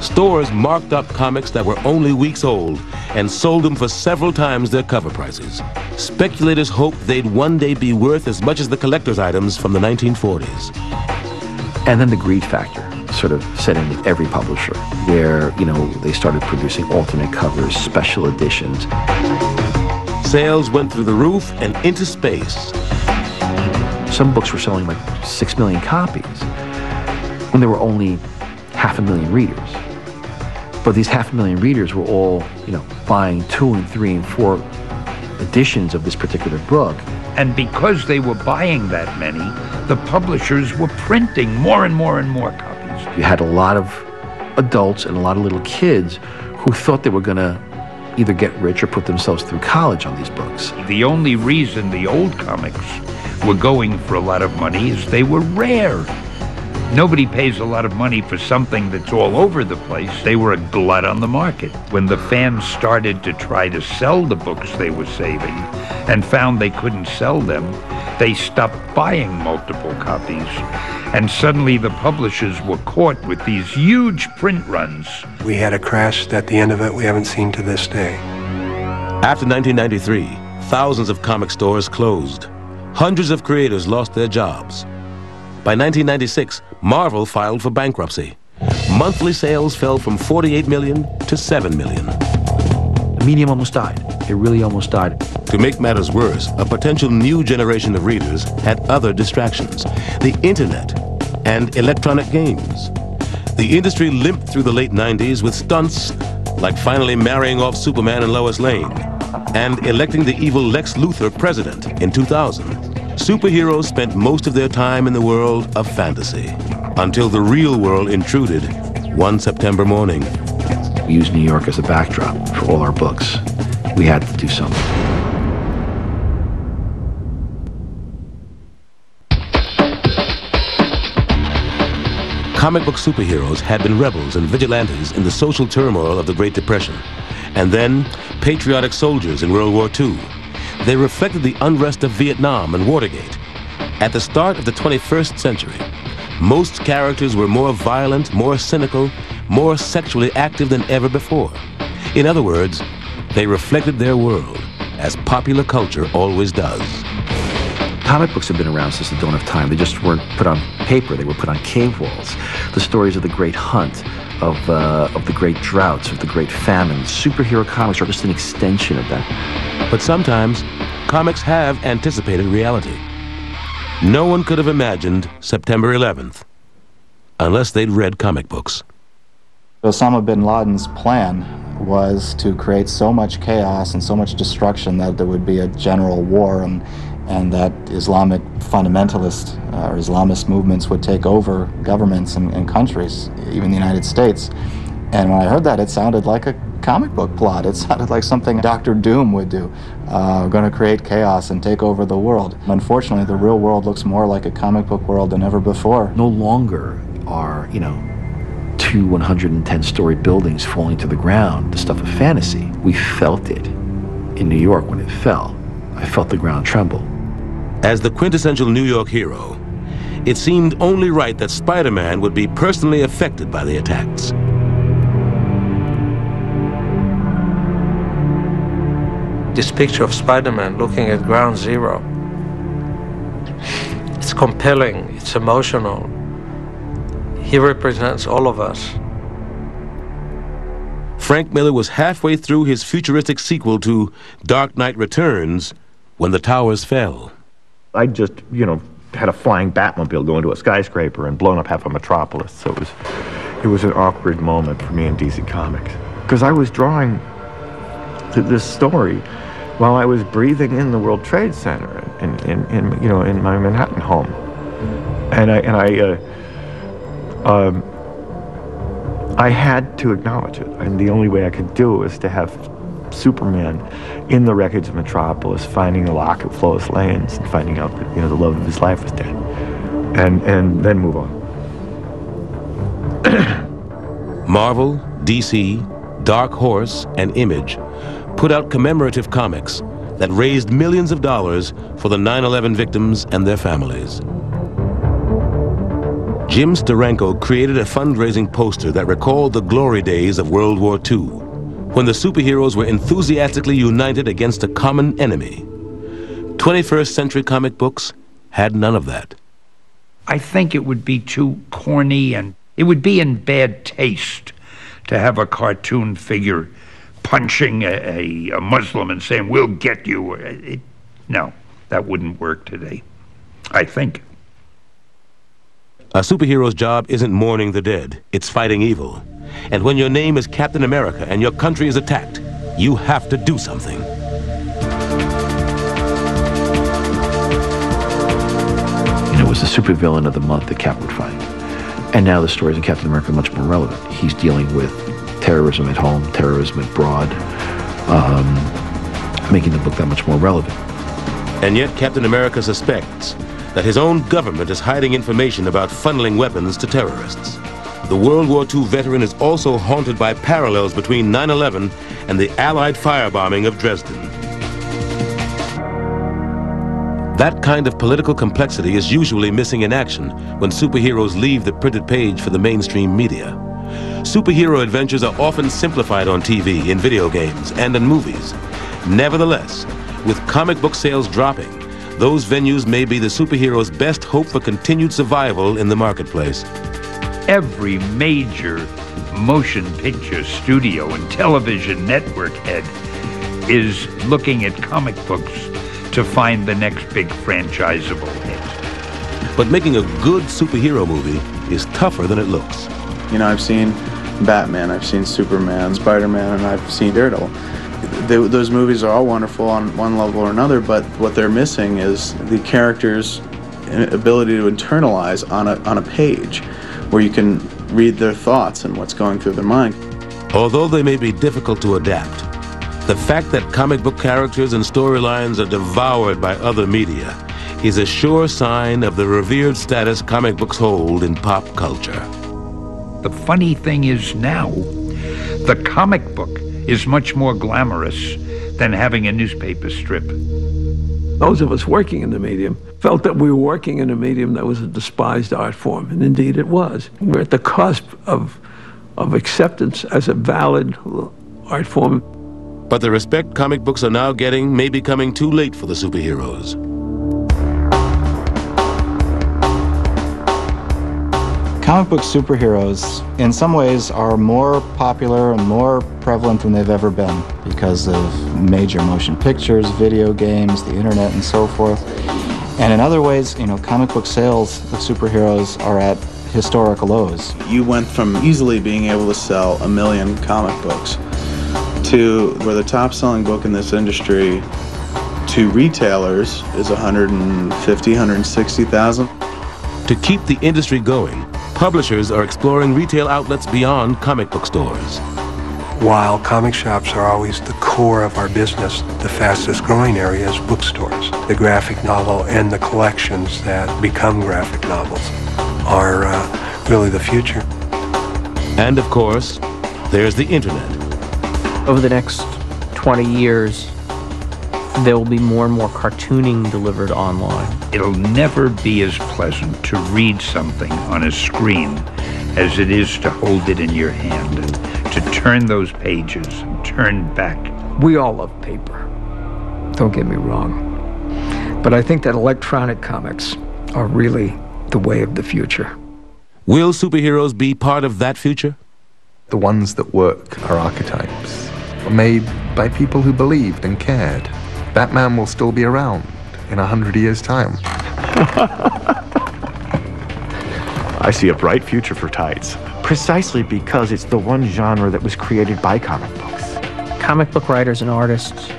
Stores marked up comics that were only weeks old and sold them for several times their cover prices. Speculators hoped they'd one day be worth as much as the collector's items from the 1940s. And then the greed factor sort of set in with every publisher, where, they started producing alternate covers, special editions. Sales went through the roof and into space. Some books were selling like 6 million copies when there were only 500,000 readers. But these 500,000 readers were all, buying 2 and 3 and 4 editions of this particular book. And because they were buying that many, the publishers were printing more and more and more copies. You had a lot of adults and a lot of little kids who thought they were going to either get rich or put themselves through college on these books. The only reason the old comics were going for a lot of money is they were rare. Nobody pays a lot of money for something that's all over the place. They were a glut on the market. When the fans started to try to sell the books they were saving and found they couldn't sell them, they stopped buying multiple copies. And suddenly the publishers were caught with these huge print runs. We had a crash at the end of it we haven't seen to this day. After 1993, thousands of comic stores closed. Hundreds of creators lost their jobs. By 1996, Marvel filed for bankruptcy. Monthly sales fell from 48 million to 7 million. The medium almost died. It really almost died. To make matters worse, a potential new generation of readers had other distractions: the internet and electronic games. The industry limped through the late 90s with stunts like finally marrying off Superman and Lois Lane and electing the evil Lex Luthor president in 2000. Superheroes spent most of their time in the world of fantasy until the real world intruded one September morning. We used New York as a backdrop for all our books. We had to do something. Comic book superheroes had been rebels and vigilantes in the social turmoil of the Great Depression, and then patriotic soldiers in World War II. They reflected the unrest of Vietnam and Watergate. At the start of the 21st century, most characters were more violent, more cynical, more sexually active than ever before. In other words, they reflected their world, as popular culture always does. Comic books have been around since the dawn of time. They just weren't put on paper, they were put on cave walls. The stories of the great hunt, of the great droughts, of the great famines. Superhero comics are just an extension of that. But sometimes, comics have anticipated reality. No one could have imagined September 11th unless they'd read comic books. Osama bin Laden's plan was to create so much chaos and so much destruction that there would be a general war and that Islamic fundamentalist or Islamist movements would take over governments and countries, even the United States. And when I heard that, it sounded like a comic book plot. It sounded like something Dr. Doom would do. We're going to create chaos and take over the world. Unfortunately, the real world looks more like a comic book world than ever before. No longer are, 2 110-story buildings falling to the ground the stuff of fantasy. We felt it in New York when it fell. I felt the ground tremble. As the quintessential New York hero, it seemed only right that Spider-Man would be personally affected by the attacks. This picture of Spider-Man looking at ground zero, it's compelling, it's emotional. He represents all of us. Frank Miller was halfway through his futuristic sequel to Dark Knight Returns when the towers fell. I just, had a flying Batmobile go into a skyscraper and blown up half a metropolis. So it was an awkward moment for me in DC Comics. Because I was drawing this story while I was breathing in the World Trade Center in my Manhattan home. I had to acknowledge it, and the only way I could do it was to have Superman in the wreckage of Metropolis, finding the locket of Lois Lane's and finding out that the love of his life was dead, and then move on. Marvel, DC, Dark Horse, and Image put out commemorative comics that raised millions of dollars for the 9/11 victims and their families. Jim Steranko created a fundraising poster that recalled the glory days of World War II, when the superheroes were enthusiastically united against a common enemy. 21st century comic books had none of that. I think it would be too corny, and it would be in bad taste to have a cartoon figure punching a Muslim and saying, "We'll get you." No, that wouldn't work today, I think. A superhero's job isn't mourning the dead, it's fighting evil. And when your name is Captain America and your country is attacked, you have to do something. It was the supervillain of the month that Cap would fight. And now the stories in Captain America are much more relevant. He's dealing with terrorism at home, terrorism abroad, making the book that much more relevant. And yet Captain America suspects that his own government is hiding information about funneling weapons to terrorists. The World War II veteran is also haunted by parallels between 9/11 and the Allied firebombing of Dresden. That kind of political complexity is usually missing in action when superheroes leave the printed page for the mainstream media. Superhero adventures are often simplified on TV, in video games, and in movies. Nevertheless, with comic book sales dropping, those venues may be the superheroes' best hope for continued survival in the marketplace. Every major motion picture studio and television network head is looking at comic books to find the next big franchisable hit. But making a good superhero movie is tougher than it looks. You know, I've seen Batman, I've seen Superman, Spider-Man, and I've seen Daredevil. Those movies are all wonderful on one level or another, but what they're missing is the characters' ability to internalize on a page where you can read their thoughts and what's going through their mind. Although they may be difficult to adapt, the fact that comic book characters and storylines are devoured by other media is a sure sign of the revered status comic books hold in pop culture. The funny thing is now, the comic book is much more glamorous than having a newspaper strip. Those of us working in the medium felt that we were working in a medium that was a despised art form, and indeed it was. We're at the cusp of acceptance as a valid art form. But the respect comic books are now getting may be coming too late for the superheroes. Comic book superheroes, in some ways, are more popular and more prevalent than they've ever been because of major motion pictures, video games, the internet, and so forth. And in other ways, you know, comic book sales of superheroes are at historic lows. You went from easily being able to sell 1 million comic books to where the top-selling book in this industry to retailers is 150, 160,000. To keep the industry going, publishers are exploring retail outlets beyond comic book stores. While comic shops are always the core of our business, the fastest growing area is bookstores. The graphic novel and the collections that become graphic novels are really the future. And of course, there's the internet. Over the next 20 years, there will be more and more cartooning delivered online. It'll never be as pleasant to read something on a screen as it is to hold it in your hand and to turn those pages and turn back. We all love paper, don't get me wrong. But I think that electronic comics are really the way of the future. Will superheroes be part of that future? The ones that work are archetypes, made by people who believed and cared. Batman will still be around in 100 years' time. I see a bright future for tights. Precisely because it's the one genre that was created by comic books. Comic book writers and artists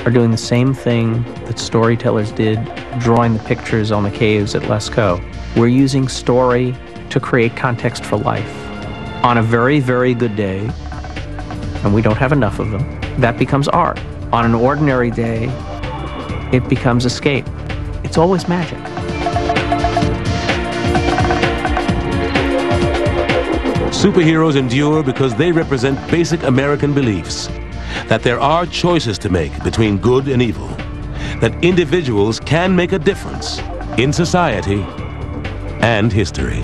are doing the same thing that storytellers did, drawing the pictures on the caves at Lascaux. We're using story to create context for life. On a very, very good day, and we don't have enough of them, that becomes art. On an ordinary day, it becomes escape. It's always magic. Superheroes endure because they represent basic American beliefs, that there are choices to make between good and evil, that individuals can make a difference in society and history.